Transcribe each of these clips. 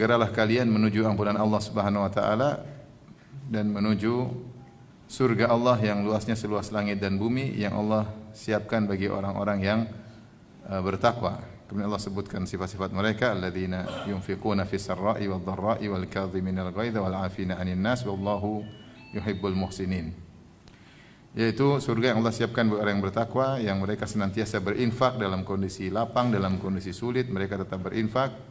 Segeralah kalian menuju ampunan Allah Subhanahu wa taala dan menuju surga Allah yang luasnya seluas langit dan bumi yang Allah siapkan bagi orang-orang yang bertakwa. Kemudian Allah sebutkan sifat-sifat mereka, alladzina yunfiquna fis sarra'i wad dharra'i wal kadhiminal ghaidha wal 'afina 'anil nas wallahu yuhibbul muhsinin. Yaitu surga yang Allah siapkan bagi orang yang bertakwa, yang mereka senantiasa berinfak dalam kondisi lapang, dalam kondisi sulit, mereka tetap berinfak,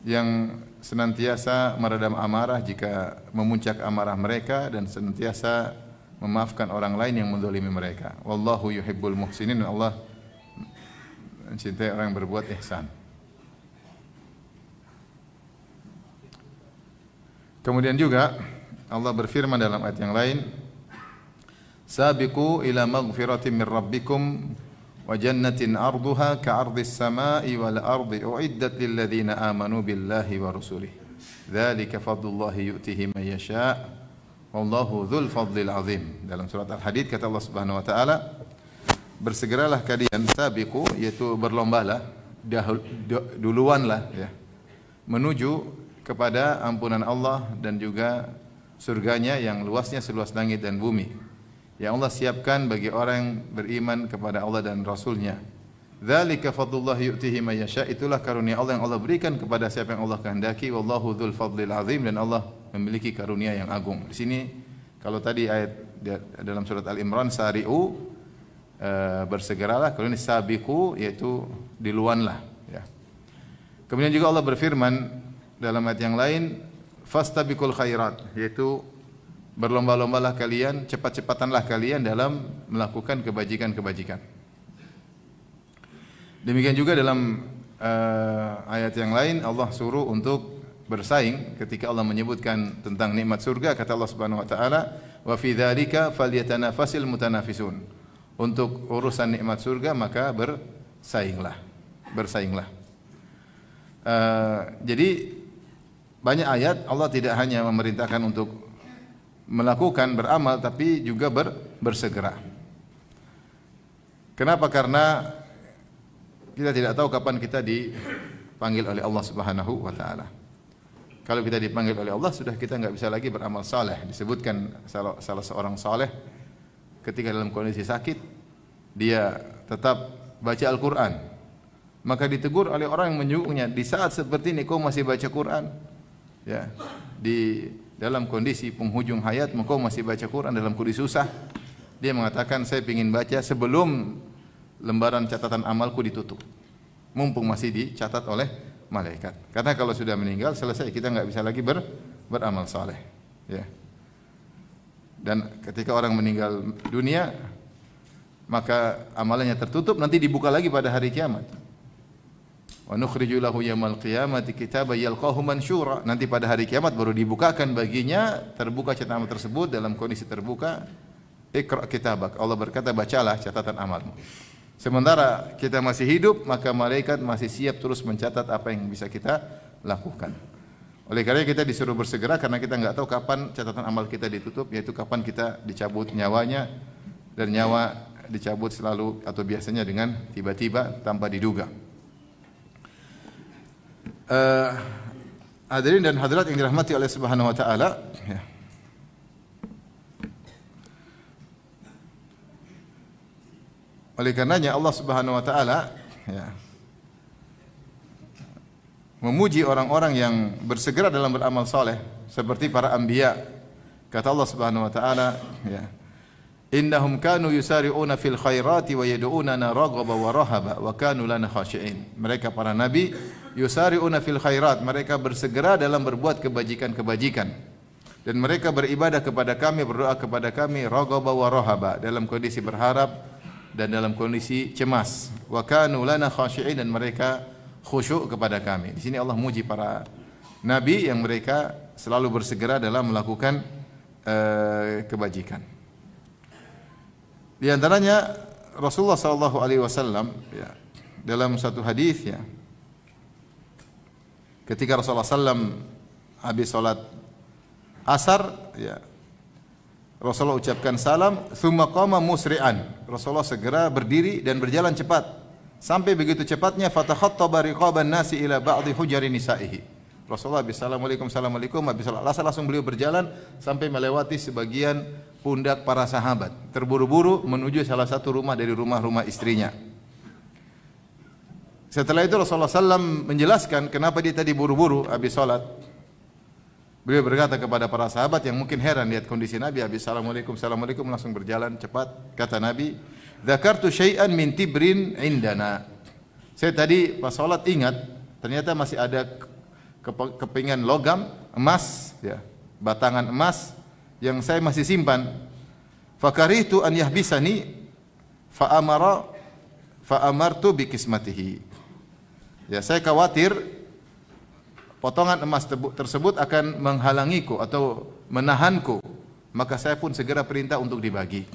yang senantiasa meredam amarah jika memuncak amarah mereka dan senantiasa memaafkan orang lain yang menzalimi mereka. Wallahu yuhibbul muhsinin, Allah mencintai orang yang berbuat ihsan. Kemudian juga Allah berfirman dalam ayat yang lain, Sabiqu ila maghfiratin min rabbikum wa jannatin arduha ka'ardis samai wal ardi uiddat lil ladzina amanu billahi wa rusulihi. Dzalika fadlullahi yu'tihi man yasha' wallahu dzul fadlil azim. Dalam surat Al-Hadid kata Allah Subhanahu wa taala, bersegeralah kalian, sabiqu yaitu berlombalah, duluanlah ya, menuju kepada ampunan Allah dan juga surganya yang luasnya seluas langit dan bumi, yang Allah siapkan bagi orang yang beriman kepada Allah dan Rasulnya. Dzalika fadlullah yu'tihi man yasha, itulah karunia Allah yang Allah berikan kepada siapa yang Allah kehendaki. Wallahu dzul fadlil azim, dan Allah memiliki karunia yang agung. Di sini kalau tadi ayat dalam surat Al-Imran sari'u, bersegeralah, kalau ini sabiqu yaitu diluanlah ya. Kemudian juga Allah berfirman dalam ayat yang lain, fastabiqul khairat, yaitu berlomba-lombalah kalian, cepat-cepatanlah kalian dalam melakukan kebajikan-kebajikan. Demikian juga dalam ayat yang lain Allah suruh untuk bersaing ketika Allah menyebutkan tentang nikmat surga, kata Allah Subhanahu wa taala, wa fi dzalika falyatanafasil mutanafisun. Untuk urusan nikmat surga maka bersainglah. Jadi banyak ayat Allah tidak hanya memerintahkan untuk melakukan beramal tapi juga bersegera. Kenapa? Karena kita tidak tahu kapan kita dipanggil oleh Allah Subhanahu wa taala. Kalau kita dipanggil oleh Allah, sudah kita enggak bisa lagi beramal saleh. Disebutkan salah seorang saleh ketika dalam kondisi sakit dia tetap baca Al-Qur'an. Maka ditegur oleh orang yang menyuruhnya, di saat seperti ini kau masih baca Quran? Ya, di dalam kondisi penghujung hayat engkau masih baca Quran dalam kondisi susah. Dia mengatakan, saya ingin baca sebelum lembaran catatan amalku ditutup, mumpung masih dicatat oleh malaikat. Karena kalau sudah meninggal selesai, kita enggak bisa lagi beramal saleh ya. Dan ketika orang meninggal dunia maka amalannya tertutup, nanti dibuka lagi pada hari kiamat. Wa nukhriju lahu yaumal qiyamati kitaban yalqahu mansyura. Nanti pada hari kiamat baru dibukakan baginya, terbuka catatan amal tersebut dalam kondisi terbuka. Iqra kitabak. Allah berkata, bacalah catatan amalmu. Sementara kita masih hidup, maka malaikat masih siap terus mencatat apa yang bisa kita lakukan. Oleh karena kita disuruh bersegera, karena kita enggak tahu kapan catatan amal kita ditutup, yaitu kapan kita dicabut nyawanya, dan nyawa dicabut selalu atau biasanya dengan tiba-tiba tanpa diduga. Hadirin dan hadirat yang dirahmati oleh Subhanahu wa taala ya. Oleh karenanya Allah Subhanahu wa taala ya, memuji orang-orang yang bersegera dalam beramal saleh seperti para anbiya. Kata Allah Subhanahu wa taala ya, innahum kanu yusari'una fil khairati wa yad'unana raghaba wa rahaba wa kanu lana khashi'in. Mereka para nabi yusari'una fil khairat, mereka bersegera dalam berbuat kebajikan-kebajikan, dan mereka beribadah kepada kami, berdoa kepada kami, raghaba wa rahaba, dalam kondisi berharap dan dalam kondisi cemas. Wa kanu lana khashi'in, dan mereka khusyuk kepada kami. Di sini Allah muji para nabi yang mereka selalu bersegera dalam melakukan kebajikan. Di antaranya Rasulullah sallallahu alaihi wasallam ya, dalam satu hadis ya, ketika Rasulullah sallam habis salat asar ya, Rasulullah ucapkan salam, thumma qama musri'an. Rasulullah segera berdiri dan berjalan cepat. Sampai begitu cepatnya fatakhattaba riqaban nasi ila ba'dhi hujari nisa'ihi. Rasulullah habis assalamualaikum, assalamualaikum, habis salat asar langsung beliau berjalan sampai melewati sebagian pundak para sahabat. Terburu-buru menuju salah satu rumah dari rumah-rumah istrinya. Setelah itu Rasulullah SAW menjelaskan kenapa dia tadi buru-buru habis salat. Beliau berkata kepada para sahabat yang mungkin heran lihat kondisi Nabi habis assalamualaikum, assalamualaikum langsung berjalan cepat. Kata Nabi, "Dzakartu syai'an min tibrin indana." Saya tadi pas salat ingat ternyata masih ada kepingan logam emas, ya, batangan emas yang saya masih simpan. Fakarihtu an yahbisani fa amartu bi kismatihi. Ya, saya khawatir potongan emas tersebut akan menghalangiku atau menahanku, maka saya pun segera perintah untuk dibagi.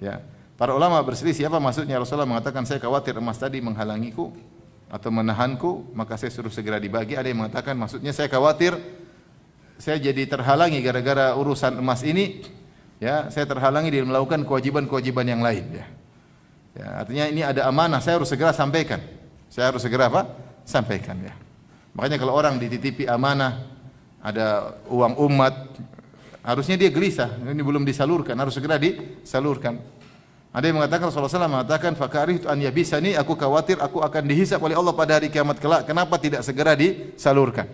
Ya. Para ulama berselisih apa maksudnya. Rasulullah mengatakan saya khawatir emas tadi menghalangiku atau menahanku, maka saya suruh segera dibagi. Ada yang mengatakan maksudnya saya khawatir saya jadi terhalangi gara-gara urusan emas ini, ya, saya terhalangi di melakukan kewajiban-kewajiban yang lain, ya. Ya, artinya ini ada amanah, saya harus segera sampaikan. Saya harus segera apa? Sampaikan, ya. Makanya kalau orang dititipi amanah, ada uang umat, harusnya dia gelisah, ini belum disalurkan, harus segera disalurkan. Ada yang mengatakan Rasulullah SAW mengatakan fakarihtu an yabisani, aku khawatir aku akan dihisab oleh Allah pada hari kiamat kelak. Kenapa tidak segera disalurkan?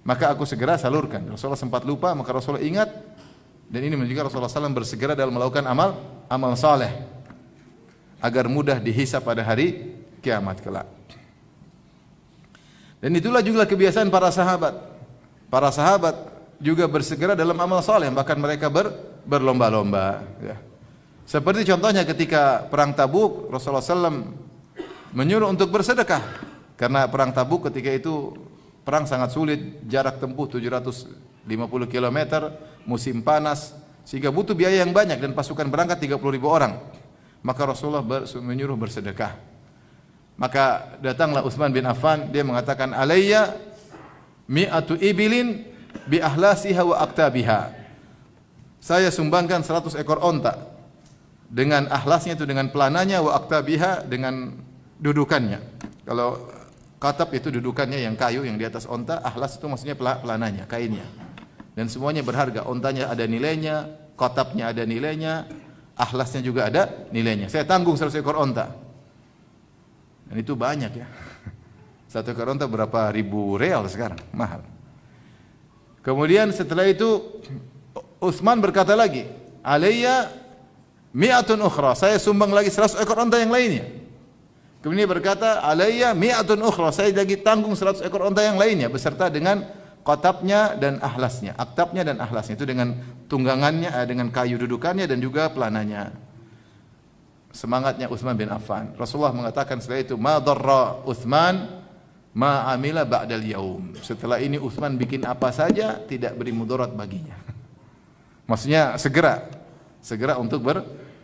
Maka aku segera salurkan. Rasulullah sempat lupa, maka Rasulullah ingat, dan ini menunjukkan Rasulullah SAW bersegera dalam melakukan amal saleh agar mudah dihisab pada hari kiamat kelak. Dan itulah juga kebiasaan para sahabat. Para sahabat juga bersegera dalam amal saleh, bahkan mereka berlomba-lomba, ya. Seperti contohnya ketika perang Tabuk, Rasulullah SAW menyuruh untuk bersedekah. Karena perang Tabuk ketika itu perang sangat sulit, jarak tempuh 750 km, musim panas, sehingga butuh biaya yang banyak dan pasukan berangkat 30.000 orang. Maka Rasulullah menyuruh bersedekah. Maka datanglah Utsman bin Affan, dia mengatakan alayya mi'atu ibilin bi ahlasiha wa aktabiha. Saya sumbangkan 100 ekor onta dengan ahlasnya, itu dengan pelananya, wa aktabiha dengan dudukannya. Kalau katab itu dudukannya yang kayu yang di atas onta, ahlas itu maksudnya pelananya, kainnya. Dan semuanya berharga, ontanya ada nilainya, katabnya ada nilainya, ahlasnya juga ada nilainya. Saya tanggung 100 ekor onta. Dan itu banyak, ya. Satu ekor onta berapa ribu real sekarang, mahal. Kemudian setelah itu Utsman berkata lagi, alayya mi'atun ukhra, saya sumbang lagi 100 ekor onta yang lainnya. Kemudian dia berkata, alayya mi'atun ukhra, saya lagi tanggung 100 ekor onta yang lainnya beserta dengan qatabnya dan ahlasnya, aktabnya dan ahlasnya, itu dengan tunggangannya, dengan kayu dudukannya dan juga pelananya. Semangatnya Utsman bin Affan. Rasulullah mengatakan setelah itu, ma darra Utsman ma amila ba'dal yaum. Setelah ini Utsman bikin apa saja tidak beri mudarat baginya. Maksudnya segera untuk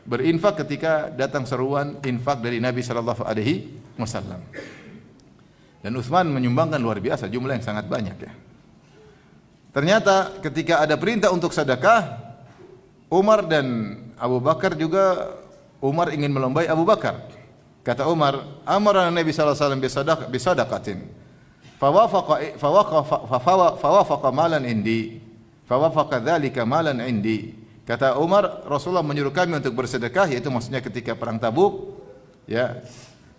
berinfak ketika datang seruan infak dari Nabi sallallahu alaihi wasallam. Dan Utsman menyumbangkan luar biasa, jumlah yang sangat banyak, ya. Ternyata ketika ada perintah untuk sedekah, Umar dan Abu Bakar juga, Umar ingin melombai Abu Bakar. Kata Umar, amara Nabi sallallahu alaihi wasallam bisadaqatin. Fawafaqa malan indi. Fawafaqa dzalika malan indi. Kata Umar, Rasulullah menyuruh kami untuk bersedekah, yaitu maksudnya ketika perang Tabuk, ya.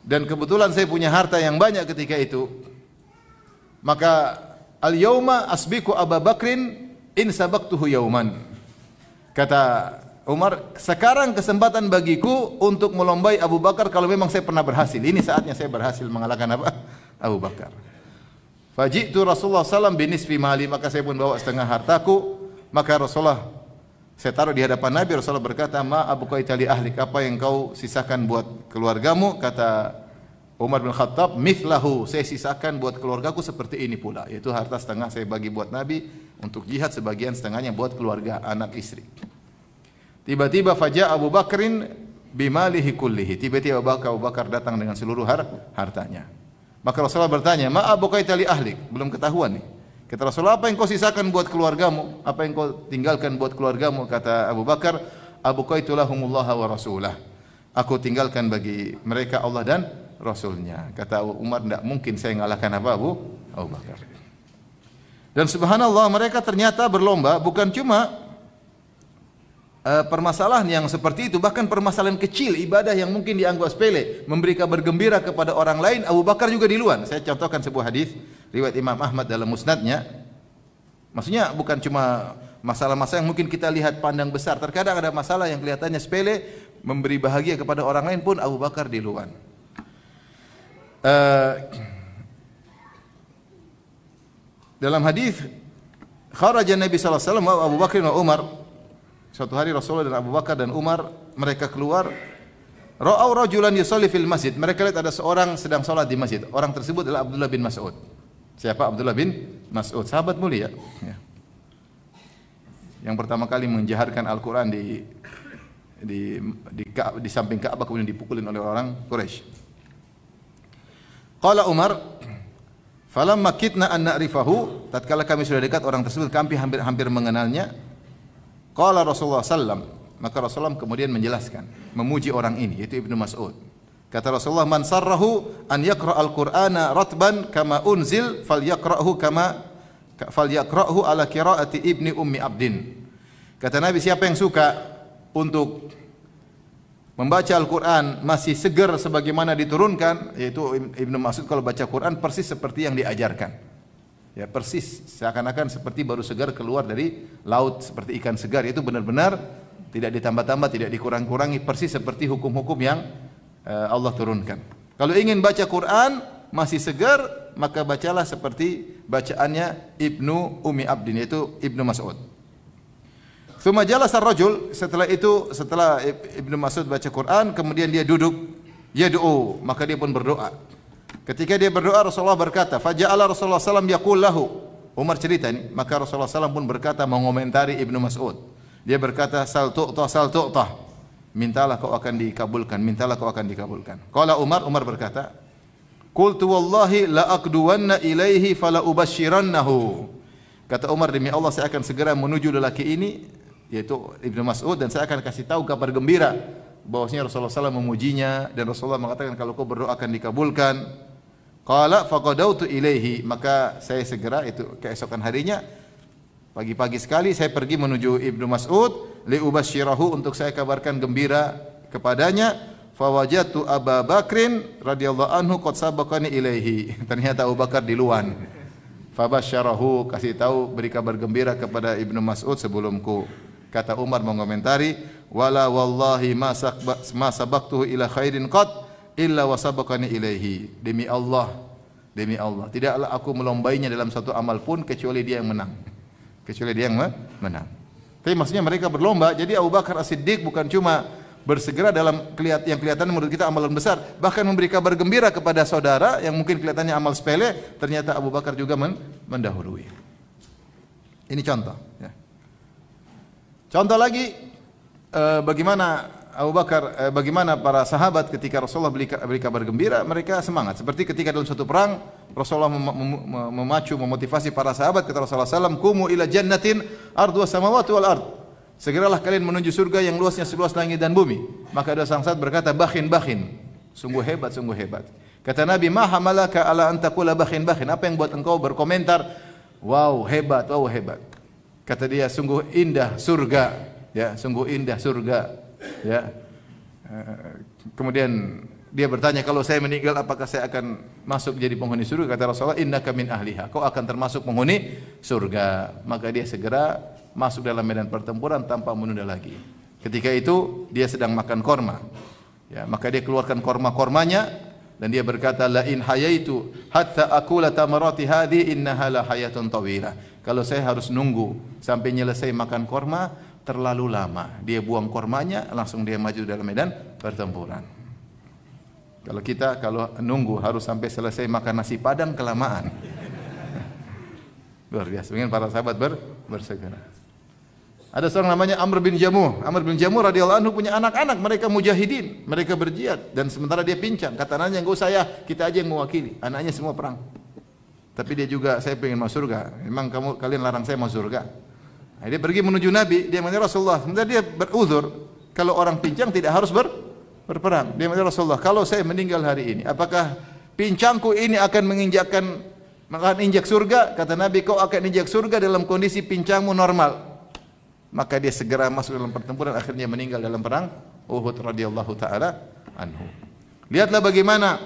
Dan kebetulan saya punya harta yang banyak ketika itu. Maka al-yauma asbiqu Abu Bakrin in sabaqtuhu yauman. Kata Umar, sekarang kesempatan bagiku untuk melombai Abu Bakar kalau memang saya pernah berhasil. Ini saatnya saya berhasil mengalahkan apa? Abu Bakar. Faji'tu Rasulullah SAW binisfi mali, maka saya pun bawa setengah hartaku. Maka Rasulullah, saya taruh di hadapan Nabi. Rasulullah berkata, ma abqaita li ahlik, apa yang kau sisakan buat keluargamu? Kata Umar bin Khattab, mithlahu, saya sisakan buat keluargaku seperti ini pula, yaitu harta setengah saya bagi buat Nabi untuk jihad, sebagian setengahnya buat keluarga, anak istri. Tiba-tiba faja Abu Bakrin bimalihi kullihi. Tiba-tiba Abu Bakar datang dengan seluruh hartanya. Maka Rasulullah bertanya, ma abqaita li ahlik? Belum ketahuan nih. Kata Rasulullah, apa yang kau sisakan buat keluargamu? Apa yang kau tinggalkan buat keluargamu? Kata Abu Bakar, abqaitu lahumullaha wa rasulah. Aku tinggalkan bagi mereka Allah dan Rasulnya. Kata Umar, tidak mungkin saya mengalahkan apa Abu Bakar. Dan subhanallah mereka ternyata berlomba bukan cuma permasalahan yang seperti itu, bahkan permasalahan kecil, ibadah yang mungkin dianggap sepele, memberi kabar gembira kepada orang lain, Abu Bakar juga duluan. Saya contohkan sebuah hadis riwayat Imam Ahmad dalam musnadnya. Maksudnya bukan cuma masalah-masalah yang mungkin kita lihat pandang besar. Terkadang ada masalah yang kelihatannya sepele, memberi bahagia kepada orang lain pun Abu Bakar duluan. Dalam hadis kharaja Nabi sallallahu alaihi wasallam wa Abu Bakar dan Umar. Suatu hari Rasulullah dan Abu Bakar dan Umar mereka keluar. Ra'au rajulan yusalli fil masjid. Mereka lihat ada seorang sedang salat di masjid. Orang tersebut adalah Abdullah bin Mas'ud. Siapa Abdullah bin Mas'ud? Sahabat mulia. Ya. Yang pertama kali menjaharkan Al-Qur'an di samping Ka'bah kemudian dipukulin oleh orang Quraisy. Qala Umar, falamma kitna an na'rifahu, tatkala kami sudah dekat orang tersebut, kami hampir mengenalnya. Qala Rasulullah sallam, maka Rasulullah kemudian menjelaskan, memuji orang ini yaitu Ibnu Mas'ud. Kata Rasulullah, man sarrahu an yaqra al-Qur'ana ratban kama unzil falyaqra'hu ala qira'ati Ibni Ummi Abdin. Kata Nabi, siapa yang suka untuk membaca Al-Quran masih segar sebagaimana diturunkan, yaitu Ibnu Mas'ud kalau baca Quran persis seperti yang diajarkan. Ya, persis seakan-akan seperti baru segar keluar dari laut seperti ikan segar. Itu benar-benar tidak ditambah-tambah, tidak dikurang-kurangi, persis seperti hukum-hukum yang Allah turunkan. Kalau ingin baca Quran masih segar, maka bacalah seperti bacaannya Ibnu Ummi Abdin, yaitu Ibnu Mas'ud. Tsumma jalasa ar-rajul, setelah Ibnu Mas'ud baca Quran, kemudian dia duduk, yad'u, maka dia pun berdoa. Ketika dia berdoa, Rasulullah berkata, faja'ala Rasulullah sallam yaqul lahu. Umar cerita ini, maka Rasulullah sallam pun berkata mengomentari Ibnu Mas'ud. Dia berkata, sal tu'ta, mintalah kau akan dikabulkan, mintalah kau akan dikabulkan. Qala Umar berkata, qultu wallahi la aqduwanna ilaihi fala ubasyirannahu. Kata Umar, demi Allah saya akan segera menuju lelaki ini, yaitu Ibnu Mas'ud, dan saya akan kasih tahu kabar gembira bahwasanya Rasulullah SAW memujinya, dan Rasulullah mengatakan kalau kau berdoa akan dikabulkan. Qala faqadautu ilaihi, maka saya segera, itu keesokan harinya pagi-pagi sekali saya pergi menuju Ibnu Mas'ud li ubasyirahu, untuk saya kabarkan gembira kepadanya. Fawajatu Abu Bakrin radhiyallahu anhu qad sabaqani ilaihi. Ternyata Abu Bakar duluan. Fabasyarahu, kasih tahu, beri kabar gembira kepada Ibnu Mas'ud sebelumku. Kata Umar mengomentari, wala wallahi ma sabaqtuhu ila khairin qad illa wa sabaqani ilaihi. Demi Allah, tidaklah aku melombainya dalam satu amal pun kecuali dia yang menang. Tapi maksudnya mereka berlomba. Jadi Abu Bakar As-Siddiq bukan cuma bersegera dalam yang kelihatan menurut kita amalan besar, bahkan memberi kabar gembira kepada saudara yang mungkin kelihatannya amal sepele, ternyata Abu Bakar juga mendahului. Ini contoh. Ya. Contoh lagi bagaimana Abu Bakar, bagaimana para sahabat ketika Rasulullah beri kabar gembira, mereka semangat. Seperti ketika dalam suatu perang, Rasulullah memacu, memotivasi para sahabat. Kata Rasulullah SAW, kumu ila jannatin ardu samawati wal ard. Segeralah kalian menuju surga yang luasnya seluas langit dan bumi. Maka ada sang sahabat berkata, bakhin. Sungguh hebat. Kata Nabi, ma hamalaka ala an taqula bakhin. Apa yang buat engkau berkomentar, wow hebat. Kata dia, sungguh indah surga, ya, sungguh indah surga, ya. Kemudian dia bertanya, kalau saya meninggal apakah saya akan masuk jadi penghuni surga? Kata Rasulullah, innaka min ahliha, kau akan termasuk penghuni surga. Maka dia segera masuk dalam medan pertempuran tanpa menunda lagi. Ketika itu dia sedang makan korma, ya, maka dia keluarkan korma-kormanya dan dia berkata, la in hayaitu hatta akula tamarati hadi innaha la hayatun tawilah. Kalau saya harus nunggu sampai selesai makan korma, terlalu lama. Dia buang kormanya, langsung dia maju dalam medan pertempuran. Kalau kita nunggu harus sampai selesai makan nasi padang, kelamaan. Luar biasa. Mungkin para sahabat bersegera. Ada seorang namanya Amr bin Jamuh. Amr bin Jamuh radhiyallahu anhu punya anak-anak, mereka mujahidin, mereka berjihad, dan sementara dia pincang. Kata anaknya, enggak usah ya, kita aja yang mewakili. Anaknya semua perang. Tapi dia juga, saya pengen masuk surga. Memang kalian larang saya masuk surga. Nah, dia pergi menuju Nabi, dia mengatakan Rasulullah, sementara dia beruzur, kalau orang pincang tidak harus berperang. Dia mengatakan Rasulullah, kalau saya meninggal hari ini, apakah pincangku ini akan menginjakkan Maka injak surga, kata Nabi, kau akan injak surga dalam kondisi pincangmu normal. Maka dia segera masuk dalam pertempuran, akhirnya meninggal dalam perang Uhud radhiyallahu taala anhu. Lihatlah bagaimana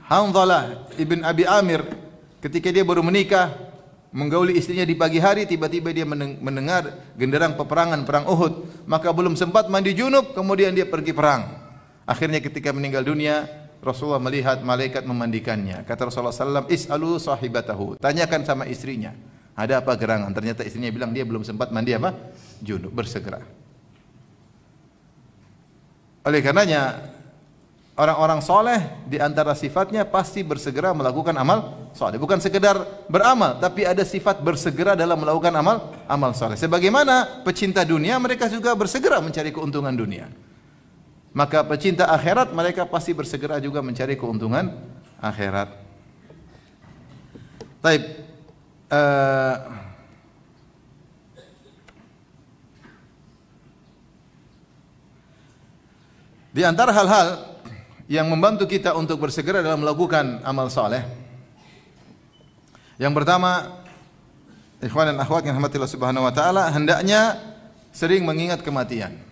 Hanzalah ibn Abi Amir ketika dia baru menikah, menggauli istrinya di pagi hari, tiba-tiba dia mendengar genderang peperangan perang Uhud, maka belum sempat mandi junub, kemudian dia pergi perang. Akhirnya ketika meninggal dunia, Rasulullah melihat malaikat memandikannya. Kata Rasulullah SAW, is'alu sahibatahu. Tanyakan sama istrinya, ada apa gerangan? Ternyata istrinya bilang dia belum sempat mandi apa? Junub, bersegera. Oleh karenanya, orang-orang soleh di antara sifatnya pasti bersegera melakukan amal soleh. Bukan sekedar beramal, tapi ada sifat bersegera dalam melakukan amal soleh. Sebagaimana pecinta dunia, mereka juga bersegera mencari keuntungan dunia. Maka pecinta akhirat, mereka pasti bersegera juga mencari keuntungan akhirat. Taib. Di antara hal-hal yang membantu kita untuk bersegera dalam melakukan amal saleh, yang pertama, ikhwan dan akhwat yang dirahmati Allah Subhanahu wa taala, hendaknya sering mengingat kematian.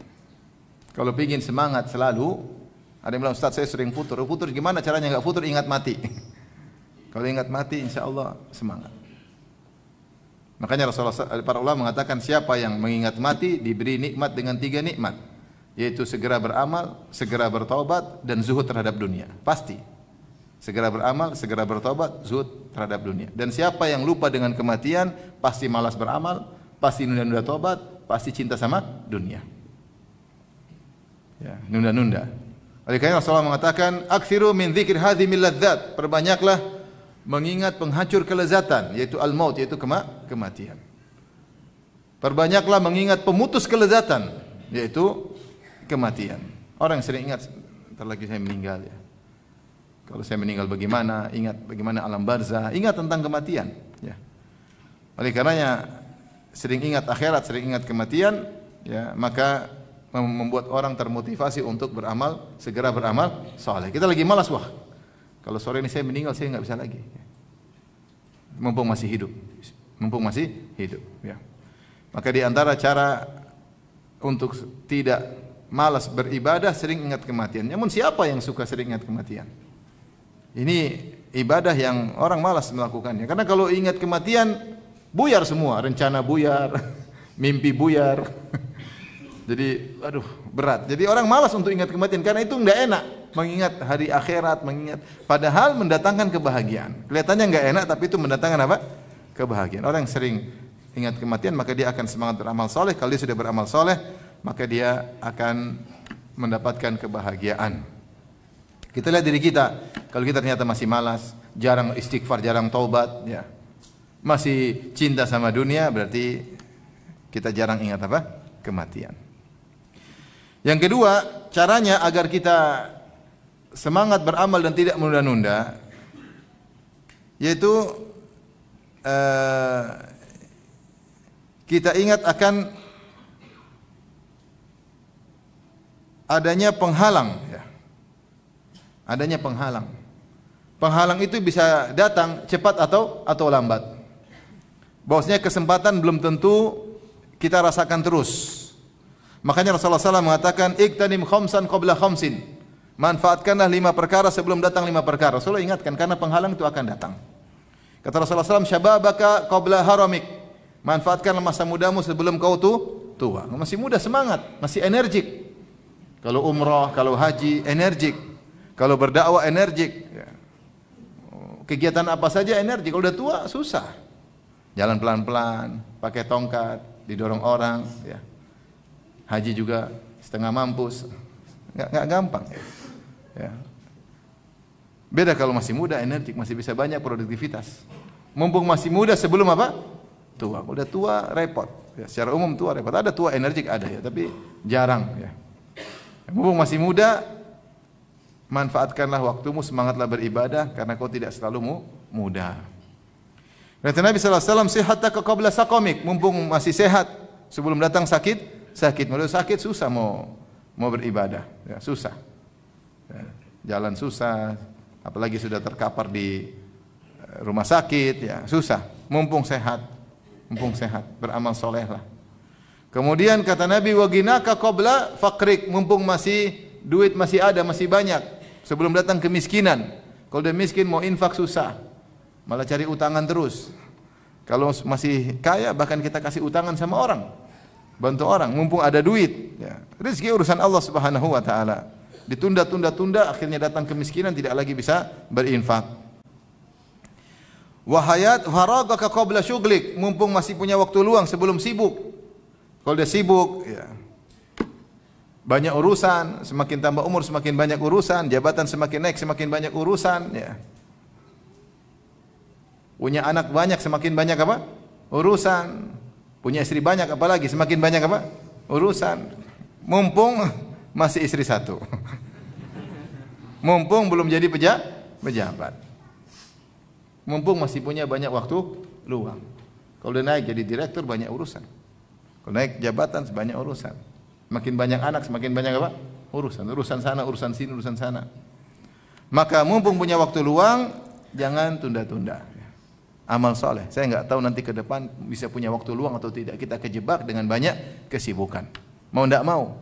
Kalau ingin semangat selalu, ada yang bilang, Ustaz saya sering futur. Futur gimana caranya enggak futur? Ingat mati. Kalau ingat mati, insya Allah semangat. Makanya Rasulullah, para ulama mengatakan, siapa yang mengingat mati diberi nikmat dengan 3 nikmat, yaitu segera beramal, segera bertaubat, dan zuhud terhadap dunia. Pasti. Segera beramal, segera bertaubat, zuhud terhadap dunia. Dan siapa yang lupa dengan kematian, pasti malas beramal, pasti nunda-nunda taubat, pasti cinta sama dunia. Ya, nunda-nunda. Oleh karena Rasulullah mengatakan, "Aktsiru min dzikri hadhimil ladzat." Perbanyaklah mengingat penghancur kelezatan, yaitu al-maut, yaitu kematian. Perbanyaklah mengingat pemutus kelezatan, yaitu kematian. Orang yang sering ingat, entar lagi saya meninggal ya. Kalau saya meninggal bagaimana? Ingat bagaimana alam barzah, ingat tentang kematian, ya. Oleh karenanya sering ingat akhirat, sering ingat kematian, ya, maka membuat orang termotivasi untuk beramal, segera beramal saleh. Kita lagi malas, wah, kalau sore ini saya meninggal, saya enggak bisa lagi. Mumpung masih hidup. Mumpung masih hidup, ya. Maka di antara cara untuk tidak malas beribadah, sering ingat kematian. Namun siapa yang suka sering ingat kematian? Ini ibadah yang orang malas melakukannya. Karena kalau ingat kematian, buyar semua, rencana buyar, mimpi buyar. Jadi, aduh, berat. Jadi orang malas untuk ingat kematian karena itu enggak enak mengingat hari akhirat, mengingat padahal mendatangkan kebahagiaan. Kelihatannya enggak enak tapi itu mendatangkan apa? Kebahagiaan. Orang yang sering ingat kematian maka dia akan semangat beramal soleh. Kalau dia sudah beramal soleh, maka dia akan mendapatkan kebahagiaan. Kita lihat diri kita. Kalau kita ternyata masih malas, jarang istighfar, jarang taubat, ya, masih cinta sama dunia, berarti kita jarang ingat apa? Kematian. Yang kedua, caranya agar kita semangat beramal dan tidak menunda-nunda, yaitu kita ingat akan adanya penghalang, ya. Adanya penghalang. Penghalang itu bisa datang cepat atau lambat. Bahwasanya kesempatan belum tentu kita rasakan terus. Makanya Rasulullah SAW mengatakan, "Iktanim khamsan qabla khamsin." Manfaatkanlah 5 perkara sebelum datang 5 perkara. Rasulullah ingatkan karena penghalang itu akan datang. Kata Rasulullah SAW, "Syababaka qabla haramik." Manfaatkanlah masa mudamu sebelum kau tua. Masih muda, semangat, masih energik. Kalau umrah, kalau haji, energik. Kalau berdakwah, energik. Kegiatan apa saja energik. Kalau udah tua, susah. Jalan pelan-pelan, pakai tongkat, didorong orang, ya. Haji juga setengah mampus, nggak gampang, ya. Beda kalau masih muda, energik, masih bisa banyak produktivitas. Mumpung masih muda sebelum apa? Tua. Kalau udah tua repot. Ya, secara umum tua repot. Ada tua energik ada ya, tapi jarang, ya. Mumpung masih muda, manfaatkanlah waktumu, semangatlah beribadah karena kau tidak selalu muda. Kata Nabi sallallahu alaihi wasallam, "Sihataka qabla saqamik." Mumpung masih sehat sebelum datang sakit. Kalau sakit susah mau beribadah, ya, susah. Ya, jalan susah, apalagi sudah terkapar di rumah sakit, ya susah. Mumpung sehat, beramal soleh lah. Kemudian kata Nabi, waginaka qabla fakrik, mumpung masih duit masih ada, masih banyak, sebelum datang kemiskinan. Kalau udah miskin mau infak susah, malah cari utangan terus. Kalau masih kaya bahkan kita kasih utangan sama orang, bantu orang, mumpung ada duit. Ya. Rezeki urusan Allah Subhanahu wa taala. Ditunda, akhirnya datang kemiskinan, tidak lagi bisa berinfak. Wahayat faragaka qabla syughlik, mumpung masih punya waktu luang sebelum sibuk. Kalau dia sibuk, ya, banyak urusan, semakin tambah umur semakin banyak urusan, jabatan semakin naik semakin banyak urusan, ya. Punya anak banyak semakin banyak apa? Urusan. Punya istri banyak apalagi semakin banyak apa? Urusan. Mumpung masih istri satu. Mumpung belum jadi pejabat. Mumpung masih punya banyak waktu luang. Kalau udah naik jadi direktur banyak urusan. Kalau naik jabatan banyak urusan. Makin banyak anak semakin banyak apa? Urusan. Urusan sana, urusan sini, urusan sana. Maka mumpung punya waktu luang, jangan tunda-tunda. Amal soleh. Saya enggak tahu nanti ke depan bisa punya waktu luang atau tidak. Kita kejebak dengan banyak kesibukan. Mau enggak mau,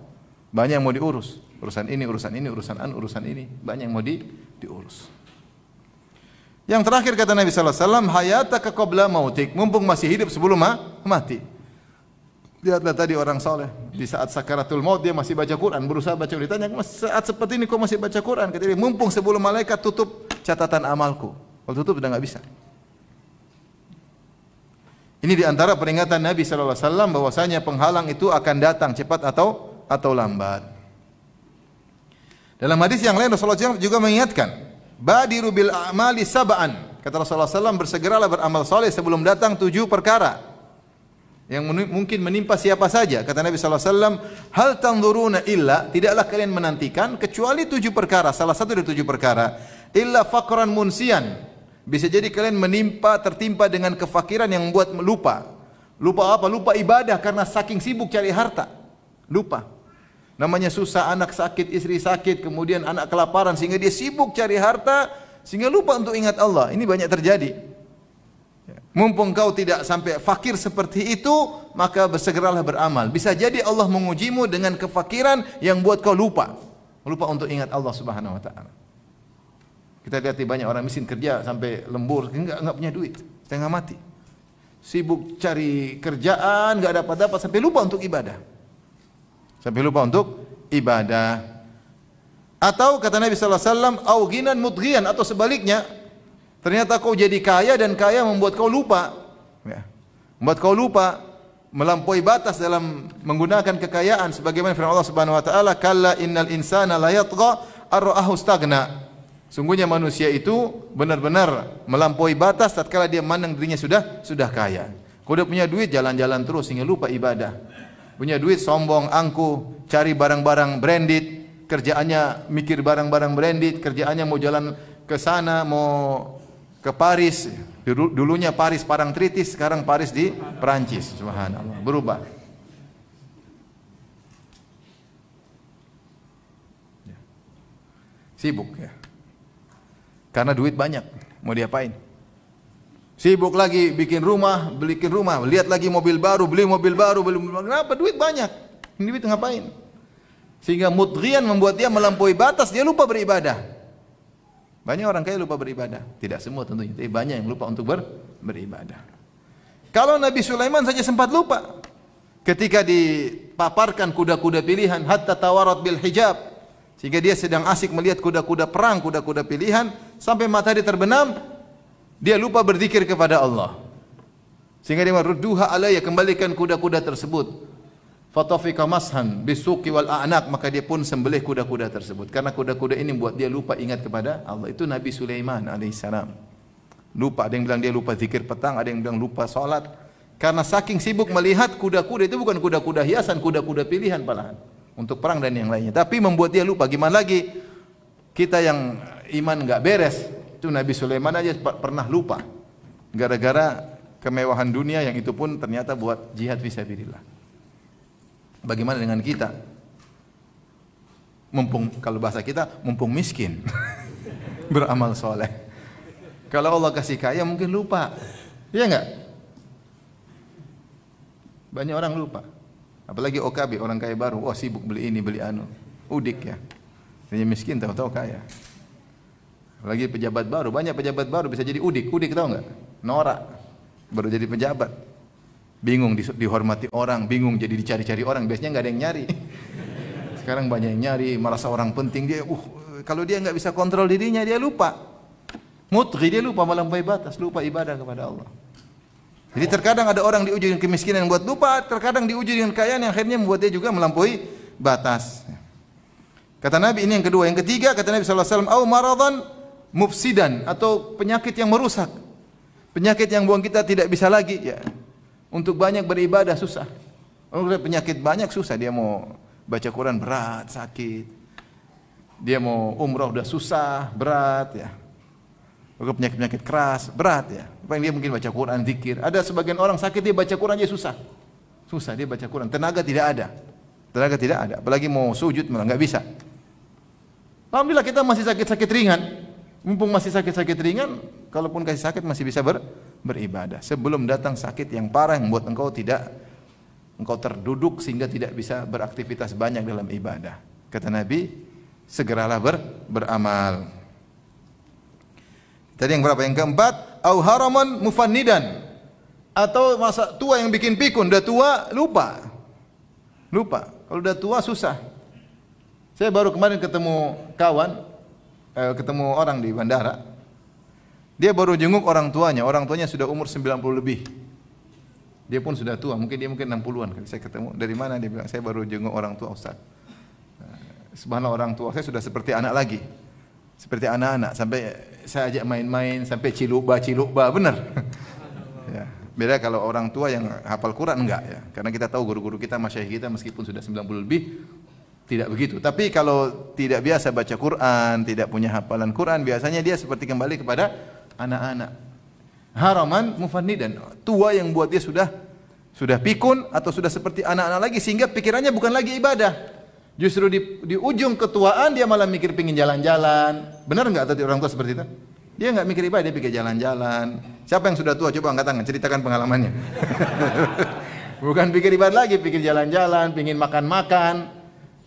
banyak yang mau diurus. Urusan ini, urusan ini, urusan ini. Banyak yang mau diurus. Yang terakhir kata Nabi sallallahu alaihi wasallam, hayataka qabla mautik, mumpung masih hidup sebelum mati. Lihatlah tadi orang soleh, di saat sakaratul maut dia masih baca Quran, berusaha baca. Ditanya, saat seperti ini kau masih baca Quran? Kata dia, mumpung sebelum malaikat tutup catatan amalku. Kalau tutup sudah enggak bisa. Ini di antara peringatan Nabi sallallahu alaihi wasallam bahwasanya penghalang itu akan datang cepat atau lambat. Dalam hadis yang lain Rasulullah SAW juga mengingatkan, badiru bil a'mali sab'an. Kata Rasulullah SAW, bersegeralah beramal soleh sebelum datang 7 perkara yang mungkin menimpa siapa saja. Kata Nabi SAW, hal tanzuruna illa, tidaklah kalian menantikan kecuali 7 perkara. Salah satu dari 7 perkara, illa faqran munsian. Bisa jadi kalian tertimpa dengan kefakiran yang membuat lupa. Lupa apa? Lupa ibadah karena saking sibuk cari harta. Lupa. Namanya susah, anak sakit, istri sakit, kemudian anak kelaparan sehingga dia sibuk cari harta sehingga lupa untuk ingat Allah. Ini banyak terjadi. Mumpung kau tidak sampai fakir seperti itu, maka bersegeralah beramal. Bisa jadi Allah mengujimu dengan kefakiran yang buat kau lupa untuk ingat Allah Subhanahu wa taala. Kita lihat banyak orang miskin kerja sampai lembur, enggak punya duit, setengah mati. Sibuk cari kerjaan, enggak dapat sampai lupa untuk ibadah. Atau kata Nabi sallallahu alaihi wasallam, au ghinan mudghiyan, atau sebaliknya, ternyata kau jadi kaya dan kaya membuat kau lupa. Ya. Membuat kau lupa, melampaui batas dalam menggunakan kekayaan sebagaimana firman Allah Subhanahu wa taala, kalla innal insana la yatgha ar-ra'ahu staghna. Sungguhnya manusia itu benar-benar melampaui batas tatkala dia memandang dirinya sudah kaya. Kau udah punya duit jalan-jalan terus sehingga lupa ibadah. Punya duit sombong, angkuh, cari barang-barang branded, kerjaannya mikir barang-barang branded, kerjaannya mau jalan ke sana, mau ke Paris. Dulunya Paris Parangtritis, sekarang Paris di Perancis. Subhanallah, berubah. Sibuk ya. Karena duit banyak, mau diapain? Sibuk lagi bikin rumah, lihat lagi mobil baru, beli mobil baru. Kenapa? Duit banyak. Ini duit ngapain? Sehingga mudghiyan membuat dia melampaui batas, dia lupa beribadah. Banyak orang kaya lupa beribadah. Tidak semua tentunya, tapi banyak yang lupa untuk beribadah. Kalau Nabi Sulaiman saja sempat lupa. Ketika dipaparkan kuda-kuda pilihan, hatta tawarat bil hijab. Sehingga dia sedang asik melihat kuda-kuda perang, kuda-kuda pilihan, sampai matahari terbenam, dia lupa berzikir kepada Allah. Sehingga dia marudduha alayya, kembalikan kuda-kuda tersebut. Fatafika mashan bisuqi wal a'naq, maka dia pun sembelih kuda-kuda tersebut. Karena kuda-kuda ini membuat dia lupa ingat kepada Allah. Itu Nabi Sulaiman alaihissalam. Lupa, ada yang bilang dia lupa zikir petang, ada yang bilang lupa salat. Karena saking sibuk melihat kuda-kuda itu bukan kuda-kuda hiasan, kuda-kuda pilihan malahan untuk perang dan yang lainnya. Tapi membuat dia lupa. Gimana lagi kita yang iman enggak beres? Itu Nabi Sulaiman aja pernah lupa gara-gara kemewahan dunia yang itu pun ternyata buat jihad fisabilillah. Bagaimana dengan kita? Mumpung, kalau bahasa kita, mumpung miskin beramal soleh. Kalau Allah kasih kaya mungkin lupa. Iya enggak? Banyak orang lupa. Apalagi OKB, orang kaya baru. Wah, sibuk beli ini, beli anu. Udik ya. Hanya miskin tahu-tahu kaya. Lagi pejabat baru, banyak pejabat baru bisa jadi udik. Udik tahu enggak? Norak. Baru jadi pejabat. Bingung dihormati orang, bingung jadi dicari-cari orang. Biasanya enggak ada yang nyari. Sekarang banyak yang nyari, merasa orang penting dia. Kalau dia enggak bisa kontrol dirinya, dia lupa. Mutghi, dia lupa melampaui batas, lupa ibadah kepada Allah. Jadi terkadang ada orang diuji dengan kemiskinan yang buat lupa, terkadang diuji dengan kekayaan yang akhirnya membuat dia juga melampaui batas. Kata Nabi ini yang kedua. Yang ketiga kata Nabi SAW, au maradan mufsidan, atau penyakit yang merusak. Penyakit yang buang kita tidak bisa lagi ya. Untuk banyak beribadah susah. Orang penyakit banyak susah, dia mau baca Quran berat, sakit. Dia mau umrah udah susah, berat ya. Penyakit-penyakit keras, berat ya. Apa yang dia mungkin baca Quran, zikir. Ada sebagian orang sakit dia baca Quran aja susah. Susah dia baca Quran, tenaga tidak ada. Tenaga tidak ada, apalagi mau sujud malah enggak bisa. Alhamdulillah kita masih sakit-sakit ringan. Mumpung masih sakit-sakit ringan, kalaupun kasih sakit masih bisa beribadah. Sebelum datang sakit yang parah yang membuat engkau terduduk sehingga tidak bisa beraktivitas banyak dalam ibadah. Kata Nabi, segeralah beramal. Tadi yang berapa? Yang keempat, au haraman mufannidan, atau masa tua yang bikin pikun. Udah tua lupa. Kalau udah tua susah. Saya baru kemarin ketemu ketemu orang di bandara. Dia baru jenguk orang tuanya. Orang tuanya sudah umur 90 lebih. Dia pun sudah tua, mungkin 60-an. Saya ketemu, dari mana? Dia bilang, saya baru jenguk orang tua Ustaz. Subhanallah, orang tua saya sudah seperti anak lagi. Seperti anak-anak, sampai saya ajak main-main, sampai cilukba, benar. Ya. Beda kalau orang tua yang hafal Quran enggak ya. Karena kita tahu guru-guru kita, masyayikh kita meskipun sudah 90 lebih tidak begitu. Tapi kalau tidak biasa baca Quran, tidak punya hafalan Quran, biasanya dia seperti kembali kepada anak-anak. Haraman mufannidan, tua yang buat dia sudah pikun atau sudah seperti anak-anak lagi sehingga pikirannya bukan lagi ibadah. Justru di ujung ketuaan dia malah mikir pingin jalan-jalan. Benar enggak tadi orang tua seperti itu? Dia enggak mikir ibadah, dia pikir jalan-jalan. Siapa yang sudah tua? Coba angkat tangan, ceritakan pengalamannya. Bukan pikir ibadah lagi, pikir jalan-jalan, pingin makan-makan.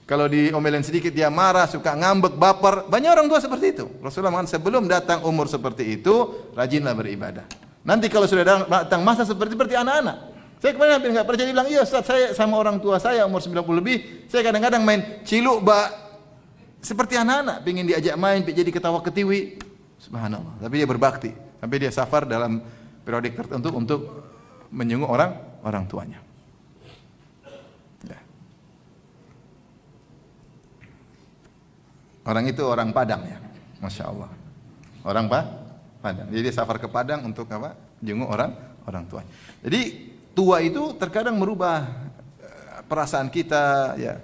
Kalau diomelin sedikit dia marah, suka ngambek, baper. Banyak orang tua seperti itu. Rasulullah mengatakan sebelum datang umur seperti itu, rajinlah beribadah. Nanti kalau sudah datang masa seperti anak-anak. Saya kemarin hampir enggak percaya, dia bilang, iya Ustaz, saya sama orang tua saya umur 90 lebih, saya kadang-kadang main cilukba seperti anak-anak, pingin diajak main, jadi ketawa ketiwi. Subhanallah. Tapi dia berbakti, sampai dia safar dalam periodik tertentu untuk menjenguk orang tuanya. Ya. Orang itu orang Padang ya, Masya Allah. Orang Padang. Jadi dia safar ke Padang untuk apa? Jenguk orang tuanya. Jadi tua itu terkadang merubah perasaan kita, ya.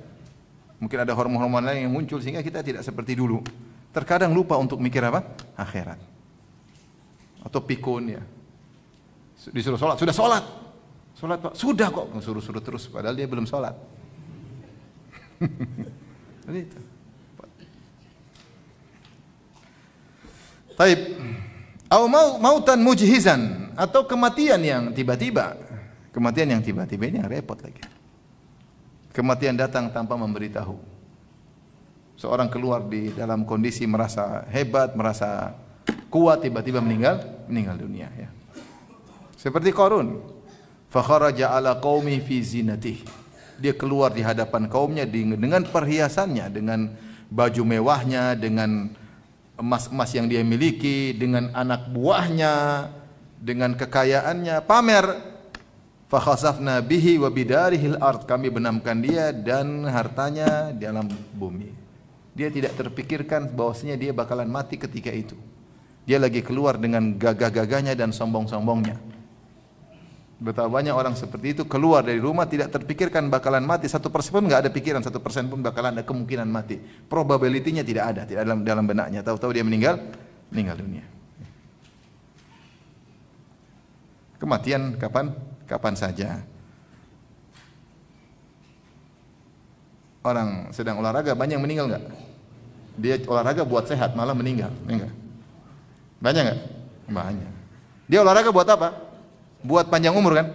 Mungkin ada hormon-hormon lain yang muncul sehingga kita tidak seperti dulu. Terkadang lupa untuk mikir apa? Akhirat. Atau pikun ya. Disuruh sholat, sudah sholat. Sholat Pak, sudah kok. Suruh-suruh terus padahal dia belum sholat. Jadi itu. Taib. Au mautan mujhizan, atau kematian yang tiba-tiba. Kematian yang tiba-tiba ini yang repot lagi. Kematian datang tanpa memberitahu. Seorang keluar di dalam kondisi merasa hebat, merasa kuat, tiba-tiba meninggal dunia ya. Seperti Qarun. Fa kharaja ala qaumi fi zinatih. Dia keluar di hadapan kaumnya dengan perhiasannya, dengan baju mewahnya, dengan emas-emas yang dia miliki, dengan anak buahnya, dengan kekayaannya, pamer. Fa khasafna bihi wa bidarihil ard, kami benamkan dia dan hartanya di dalam bumi. Dia tidak terpikirkan bahwasanya dia bakalan mati ketika itu. Dia lagi keluar dengan gagah-gagahnya dan sombong-sombongnya. Betapa banyak orang seperti itu keluar dari rumah tidak terpikirkan bakalan mati, 1% pun enggak ada pikiran, 1% pun bakalan ada kemungkinan mati. Probability-nya tidak ada dalam benaknya. Tahu-tahu dia meninggal dunia. Kematian kapan saja. Orang sedang olahraga banyak yang meninggal enggak? Dia olahraga buat sehat malah meninggal. Banyak enggak? Banyak. Dia olahraga buat apa? Buat panjang umur kan?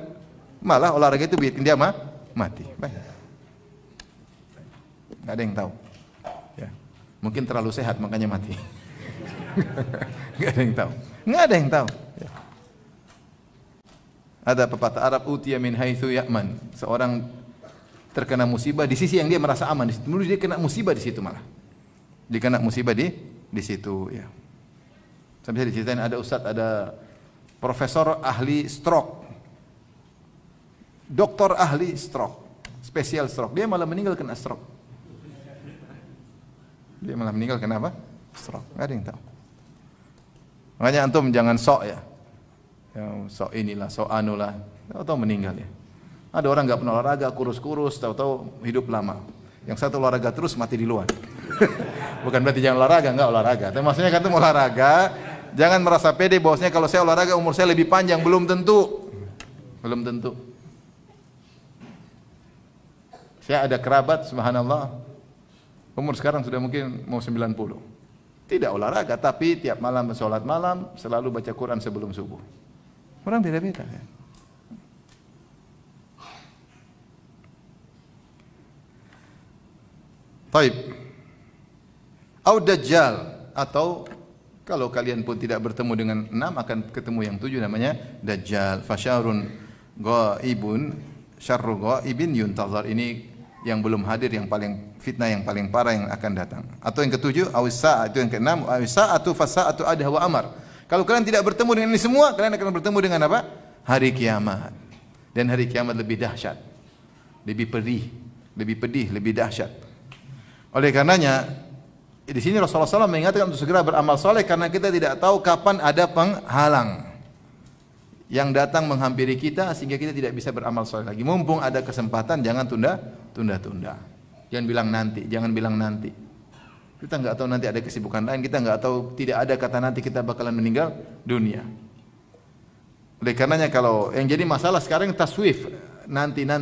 Malah olahraga itu bikin dia mati. Banyak. Nggak ada yang tahu. Ya. Mungkin terlalu sehat makanya mati. Nggak ada yang tahu. Nggak ada yang tahu. Ya. Ada pepatah Arab, utiya min haitsu ya'man. Seorang terkena musibah di sisi yang dia merasa aman. Dulu dia kena musibah di situ malah. Dia kena musibah di situ. Ya. Sampai diceritain ada ustadz, ada profesor ahli stroke, doktor ahli stroke, spesial stroke. Dia malah meninggal kena stroke. Dia malah meninggal kenapa? Stroke. Nggak ada yang tahu. Makanya antum jangan sok ya. Sok inilah, sok anulah. Tahu-tahu meninggal ya. Ada orang nggak pernah olahraga, kurus-kurus, tahu-tahu hidup lama. Yang satu olahraga terus mati di luar. Bukan berarti jangan olahraga, enggak olahraga. Tapi maksudnya kan itu olahraga, jangan merasa pede bahwasanya kalau saya olahraga umur saya lebih panjang, belum tentu. Belum tentu. Saya ada kerabat subhanallah, umur sekarang sudah mungkin mau 90. Tidak olahraga tapi tiap malam sholat malam, selalu baca Quran sebelum subuh. Orang beda-beda ya. Taib. Au Dajjal, atau kalau kalian pun tidak bertemu dengan 6 akan ketemu yang 7 namanya Dajjal. Fasyarun ghaibun syarru ghaibin yuntazar. Ini yang belum hadir, yang paling fitnah yang paling parah yang akan datang. Atau yang ke-7 awisa, itu yang ke-6 awisa atau fasa'atu adha wa amar. Kalau kalian tidak bertemu dengan ini semua, kalian akan bertemu dengan apa? Hari kiamat. Dan hari kiamat lebih dahsyat. Lebih pedih, lebih dahsyat. Oleh karenanya di sini Rasulullah SAW mengingatkan untuk segera beramal soleh karena kita tidak tahu kapan ada penghalang yang datang menghampiri kita sehingga kita tidak bisa beramal soleh lagi. Mumpung ada kesempatan jangan tunda-tunda. Jangan bilang nanti. Kita nggak tahu nanti ada kesibukan lain, kita nggak tahu, tidak ada kata nanti kita bakalan meninggal dunia. Oleh karenanya kalau yang jadi masalah sekarang taswif. Nantilah.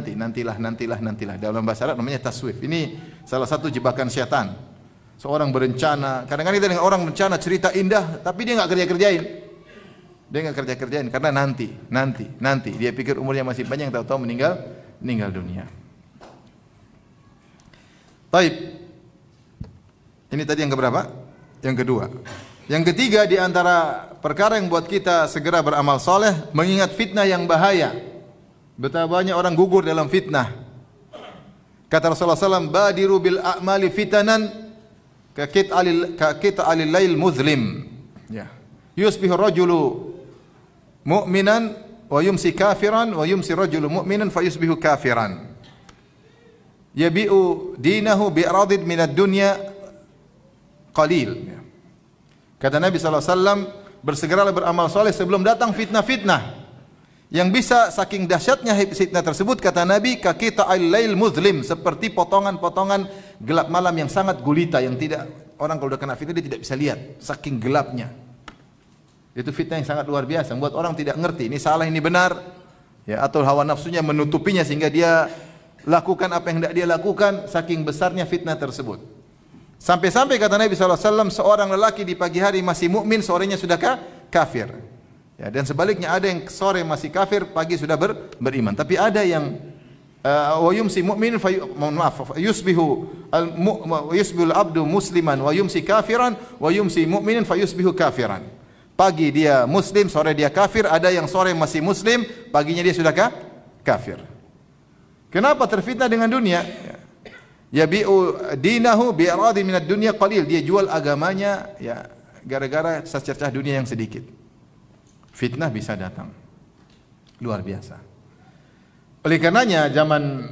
Dalam bahasa Arab namanya taswif. Ini salah satu jebakan syaitan. Seorang berencana, kadang-kadang kita dengan orang berencana cerita indah, tapi dia nggak kerja-kerjain karena nanti. Dia pikir umurnya masih panjang, tahu-tahu meninggal dunia. Baik. Ini tadi yang keberapa? Yang kedua. Yang ketiga di antara perkara yang buat kita segera beramal soleh, mengingat fitnah yang bahaya. Betapa banyak orang gugur dalam fitnah. Kata Rasulullah SAW, badiru bil a'mali fitanan kakit alil lail muzlim. Ya. Yusbihu rajulu mu'minan wa yumsi kafiran wa yumsi rajulu mu'minan fa yusbihu kafiran. Yabi'u dinahu bi'radid minad dunya qalil. Ya. Kata Nabi SAW, bersegeralah beramal soleh sebelum datang fitnah-fitnah. Yang bisa saking dahsyatnya fitnah tersebut, kata Nabi, kakita al-lail muzlim, seperti potongan-potongan gelap malam yang sangat gulita, yang tidak, orang kalau sudah kena fitnah dia tidak bisa lihat, saking gelapnya. Itu fitnah yang sangat luar biasa, membuat orang tidak ngerti, ini salah, ini benar, ya, atau hawa nafsunya menutupinya sehingga dia lakukan apa yang tidak dia lakukan, saking besarnya fitnah tersebut. Sampai-sampai kata Nabi SAW, seorang lelaki di pagi hari masih mukmin, sorenya sudah kafir. Ya, dan sebaliknya ada yang sore masih kafir, pagi sudah beriman. Tapi ada yang wa yumsi mu'min yusbihu al-abdu musliman wa yumsi kafiran wa yumsi mu'minin fayusbihu kafiran. Pagi dia muslim, sore dia kafir. Ada yang sore masih muslim, paginya dia sudah kafir. Kenapa terfitnah dengan dunia? Yabi'u dinahu bi'aradi minad dunya qalil. Dia jual agamanya ya gara-gara secercah dunia yang sedikit. Fitnah bisa datang. Luar biasa. Oleh karenanya zaman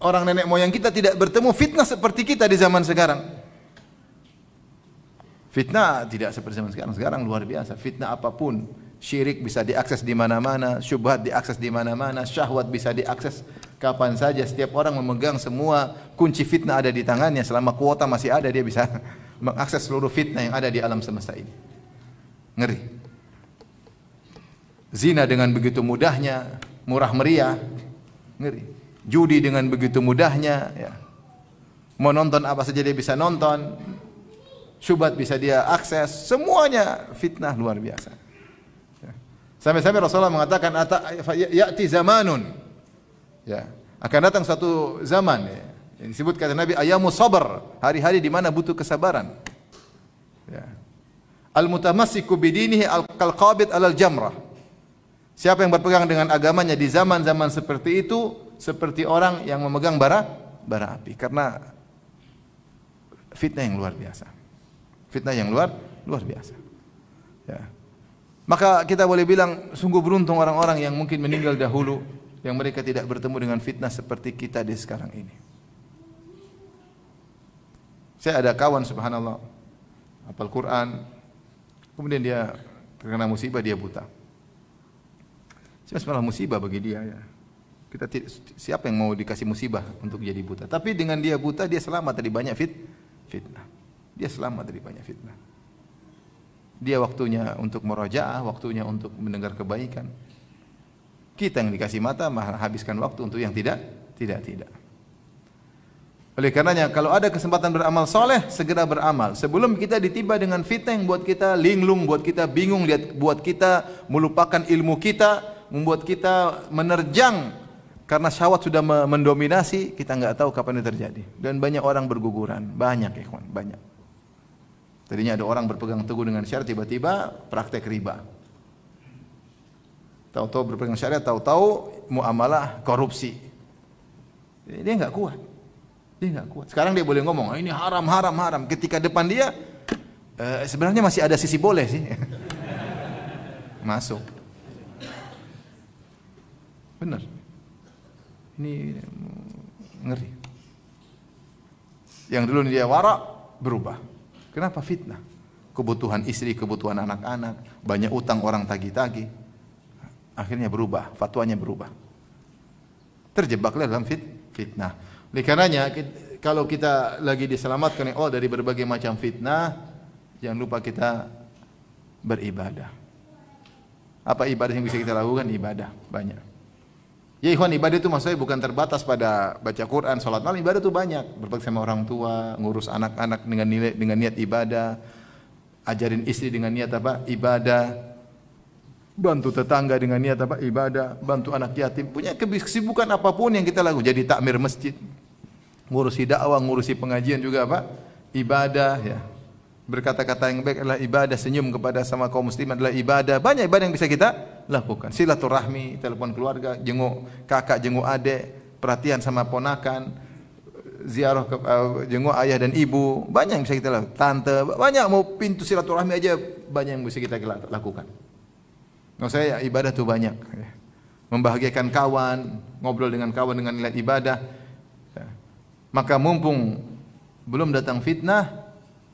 orang nenek moyang kita tidak bertemu fitnah seperti kita di zaman sekarang. Fitnah tidak seperti zaman sekarang. Sekarang luar biasa. Fitnah apapun. Syirik bisa diakses di mana-mana. Syubhat diakses di mana-mana. Syahwat bisa diakses kapan saja. Setiap orang memegang semua kunci fitnah ada di tangannya. Selama kuota masih ada, dia bisa mengakses seluruh fitnah yang ada di alam semesta ini. Ngeri. Zina dengan begitu mudahnya, murah meriah, ngeri. Judi dengan begitu mudahnya, ya. Mau nonton apa saja dia bisa nonton. syubhat bisa dia akses, semuanya fitnah luar biasa. Sampai-sampai Rasulullah mengatakan ya'ti zamanun, ya, akan datang suatu zaman, ya, yang disebut kata Nabi ayamu sabar, hari-hari di mana butuh kesabaran. Ya. Al-mutamassiku bidinihi al-qalqabid alal jamrah. Siapa yang berpegang dengan agamanya di zaman-zaman seperti itu seperti orang yang memegang bara api, karena fitnah yang luar biasa. Fitnah yang luar biasa. Ya. Maka kita boleh bilang sungguh beruntung orang-orang yang mungkin meninggal dahulu, yang mereka tidak bertemu dengan fitnah seperti kita di sekarang ini. Saya ada kawan subhanallah hafal Quran, kemudian dia terkena musibah, dia buta. Malah musibah bagi dia, ya. Siapa yang mau dikasih musibah untuk jadi buta? Tapi dengan dia buta, dia selamat dari banyak fitnah. Dia selamat dari banyak fitnah. Dia waktunya untuk murajaah, waktunya untuk mendengar kebaikan. Kita yang dikasih mata malah habiskan waktu untuk yang tidak. Oleh karenanya kalau ada kesempatan beramal soleh, segera beramal. Sebelum kita ditimpa dengan fitnah yang buat kita linglung, buat kita bingung, buat kita melupakan ilmu kita, membuat kita menerjang karena syahwat sudah mendominasi, kita nggak tahu kapan itu terjadi. Dan banyak orang berguguran, banyak ikhwan, banyak. Tadinya ada orang berpegang teguh dengan syariat, tiba-tiba praktek riba. Tahu-tahu berpegang syariat, tahu-tahu muamalah korupsi. Dia nggak kuat. Sekarang dia boleh ngomong, ini haram. Ketika depan dia, sebenarnya masih ada sisi boleh sih. Masuk. Benar. Ini ngeri. Yang dulu dia wara, berubah. Kenapa? Fitnah. Kebutuhan istri, kebutuhan anak-anak, banyak utang orang tagih-tagih. Akhirnya berubah, fatwanya berubah. Terjebaklah dalam fitnah. Oleh karenanya, kalau kita lagi diselamatkan oleh Allah dari berbagai macam fitnah, jangan lupa kita beribadah. Apa ibadah yang bisa kita lakukan? Ibadah, banyak. Ya ikhwan, ibadah itu maksudnya bukan terbatas pada baca Quran, salat malam. Ibadah itu banyak, berbakti sama orang tua, ngurus anak-anak dengan niat ibadah, ajarin istri dengan niat apa? Ibadah, bantu tetangga dengan niat apa? Ibadah, bantu anak yatim. Punya kesibukan apapun yang kita lakukan. Jadi takmir masjid, ngurusi dakwah, ngurusi pengajian juga apa? Ibadah, ya. Berkata-kata yang baik adalah ibadah, senyum kepada sama kaum muslimin adalah ibadah. Banyak ibadah yang bisa kita lakukan. Silaturahmi, telepon keluarga, jenguk kakak, jenguk adik, perhatian sama ponakan, ziarah jenguk ayah dan ibu. Banyak yang bisa kita lakukan. Tante, banyak, mau pintu silaturahmi aja banyak yang bisa kita lakukan. Maksud saya ibadah itu banyak. Membahagiakan kawan, ngobrol dengan kawan dengan nilai ibadah. Maka mumpung belum datang fitnah,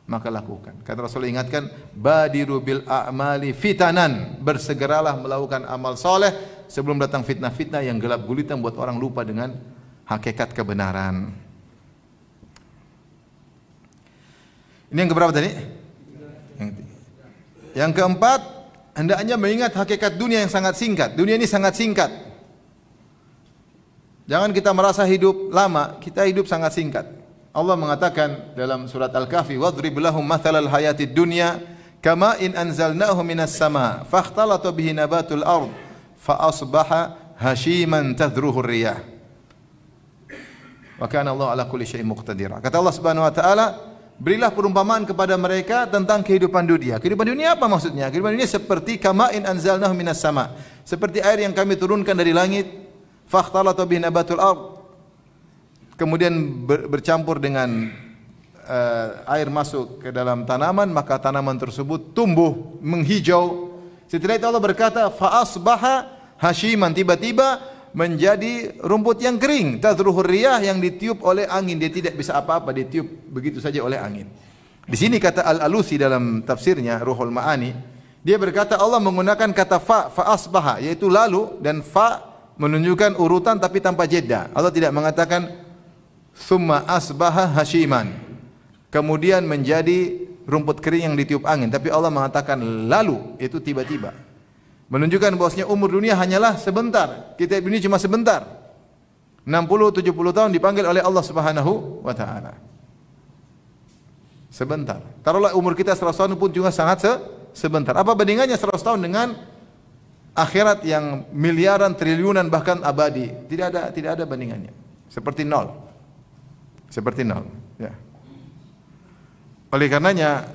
maka lakukan. Kata Rasulullah, ingatkan, badiru bil a'mali fitanan, bersegeralah melakukan amal soleh sebelum datang fitnah-fitnah yang gelap gulita membuat orang lupa dengan hakikat kebenaran. Ini yang keberapa tadi? Yang keempat, hendaknya mengingat hakikat dunia yang sangat singkat. Dunia ini sangat singkat. Jangan kita merasa hidup lama, kita hidup sangat singkat. Allah mengatakan dalam surat Al-Kahfi, "Wadrib lahum mathalal hayatid dunya kama in anzalnahu minas sama, fakhtalata bihi nabatul ard, fa asbaha hashiman tadruhu riyah." Wa kana Allah ala kulli syai'in muqtadira. Kata Allah Subhanahu wa taala, berilah perumpamaan kepada mereka tentang kehidupan dunia. Kehidupan dunia apa maksudnya? Kehidupan dunia seperti kama in anzalnahu minas sama, seperti air yang kami turunkan dari langit, fakhtalata bihi nabatul ard, kemudian bercampur dengan air masuk ke dalam tanaman, maka tanaman tersebut tumbuh, menghijau. Setelah itu Allah berkata, fa asbaha hashiman, tiba-tiba menjadi rumput yang kering, tadruhur riyah, yang ditiup oleh angin. Dia tidak bisa apa-apa, ditiup begitu saja oleh angin. Di sini kata Al-Alusi dalam tafsirnya Ruhul Ma'ani, dia berkata Allah menggunakan kata fa asbaha, yaitu lalu, dan fa menunjukkan urutan tapi tanpa jeda. Allah tidak mengatakan summa asbaha hashiman, kemudian menjadi rumput kering yang ditiup angin, tapi Allah mengatakan lalu, itu tiba-tiba, menunjukkan bahwasanya umur dunia hanyalah sebentar. Kita ini cuma sebentar, 60-70 tahun dipanggil oleh Allah Subhanahu wa taala. Sebentar. Taruhlah umur kita 100 tahun pun juga sangat sebentar. Apa bandingannya 100 tahun dengan akhirat yang miliaran, triliunan, bahkan abadi? Tidak ada bandingannya. Seperti nol. Seperti nol. Ya. Oleh karenanya,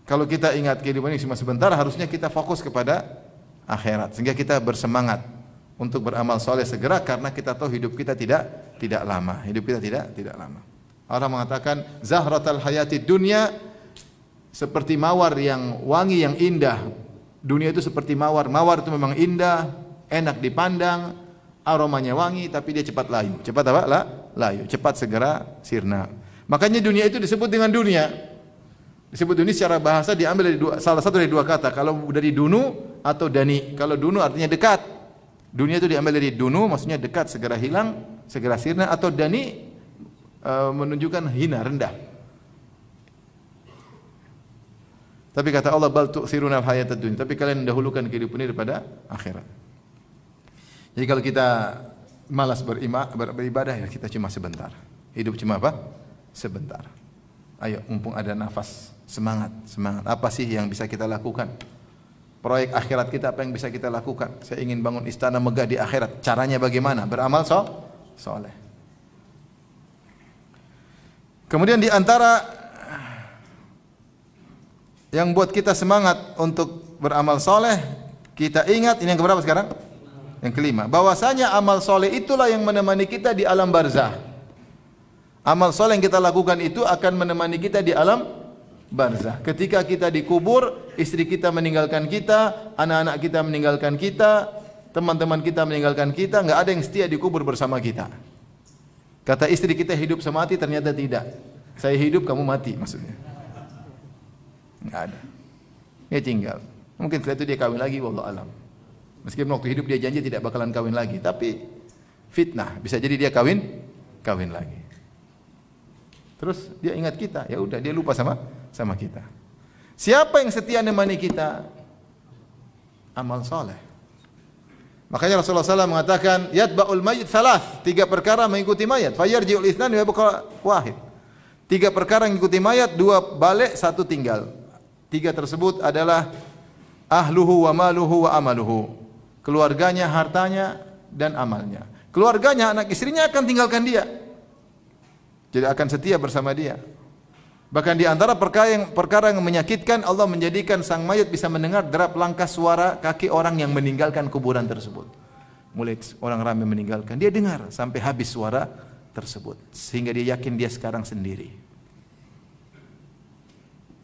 kalau kita ingat kehidupan ini cuma sebentar, harusnya kita fokus kepada akhirat, sehingga kita bersemangat untuk beramal soleh segera, karena kita tahu hidup kita tidak lama. Hidup kita tidak lama. Orang mengatakan zahratal hayatid dunya, seperti mawar yang wangi, yang indah. Dunia itu seperti mawar. Mawar itu memang indah, enak dipandang, aromanya wangi, tapi dia cepat layu. Cepat apa? Layu. Cepat segera sirna. Makanya dunia itu disebut dengan dunia. Disebut dunia secara bahasa diambil dari salah satu dari dua kata. Kalau dari dunu atau dani. Kalau dunu artinya dekat. Dunia itu diambil dari dunu, maksudnya dekat, segera hilang, segera sirna. Atau dani menunjukkan hina, rendah. Tapi kata Allah, bal tu'thiruna al-hayatad dunya. Tapi kalian dahulukan kehidupan ini daripada akhirat. Jadi kalau kita malas beribadah, ya kita cuma sebentar. Hidup cuma apa? Sebentar. Ayo, mumpung ada nafas, semangat. Apa sih yang bisa kita lakukan? Proyek akhirat kita, apa yang bisa kita lakukan? Saya ingin bangun istana megah di akhirat. Caranya bagaimana? Beramal soleh. Kemudian di antara yang buat kita semangat untuk beramal soleh, kita ingat, ini yang keberapa sekarang? Yang kelima. Bahwasanya amal soleh itulah yang menemani kita di alam barzah. Amal soleh yang kita lakukan itu akan menemani kita di alam barzah. Ketika kita dikubur, istri kita meninggalkan kita, anak-anak kita meninggalkan kita, teman-teman kita meninggalkan kita, enggak ada yang setia dikubur bersama kita. Kata istri kita hidup semati, ternyata tidak. Saya hidup, kamu mati maksudnya. Enggak ada. Dia tinggal. Mungkin setelah itu dia kawin lagi, wallahu alam. Meskipun waktu hidup dia janji tidak bakalan kawin lagi, tapi fitnah, bisa jadi dia kawin lagi. Terus dia ingat kita, ya udah dia lupa sama kita. Siapa yang setia menemani kita? Amal soleh. Makanya Rasulullah SAW mengatakan, yatba'ul mayyit thalath, 3 perkara mengikuti mayat. Fayarji'ul itsnan wa yabqa wahid. 3 perkara mengikuti mayat, 2 balik, 1 tinggal. 3 tersebut adalah ahluhu wa maluhu wa amaluhu. Keluarganya, hartanya, dan amalnya. Keluarganya, anak istrinya akan tinggalkan dia. Jadi akan setia bersama dia. Bahkan di antara perkara yang menyakitkan, Allah menjadikan sang mayat bisa mendengar derap langkah suara kaki orang yang meninggalkan kuburan tersebut. Mulai orang ramai meninggalkan, dia dengar sampai habis suara tersebut, sehingga dia yakin dia sekarang sendiri.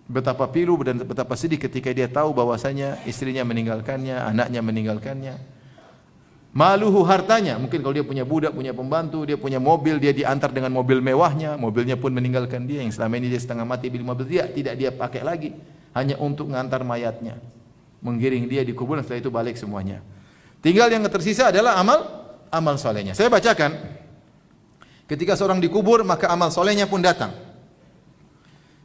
Betapa pilu dan betapa sedih ketika dia tahu bahwasanya istrinya meninggalkannya, anaknya meninggalkannya. Maluhu, hartanya, mungkin kalau dia punya budak, punya pembantu, dia punya mobil, dia diantar dengan mobil mewahnya, mobilnya pun meninggalkan dia, yang selama ini dia setengah mati beli mobil dia, tidak dia pakai lagi, hanya untuk mengantar mayatnya, menggiring dia di kuburan, setelah itu balik semuanya. Tinggal yang tersisa adalah amal solehnya. Saya bacakan, ketika seorang dikubur, maka amal solehnya pun datang.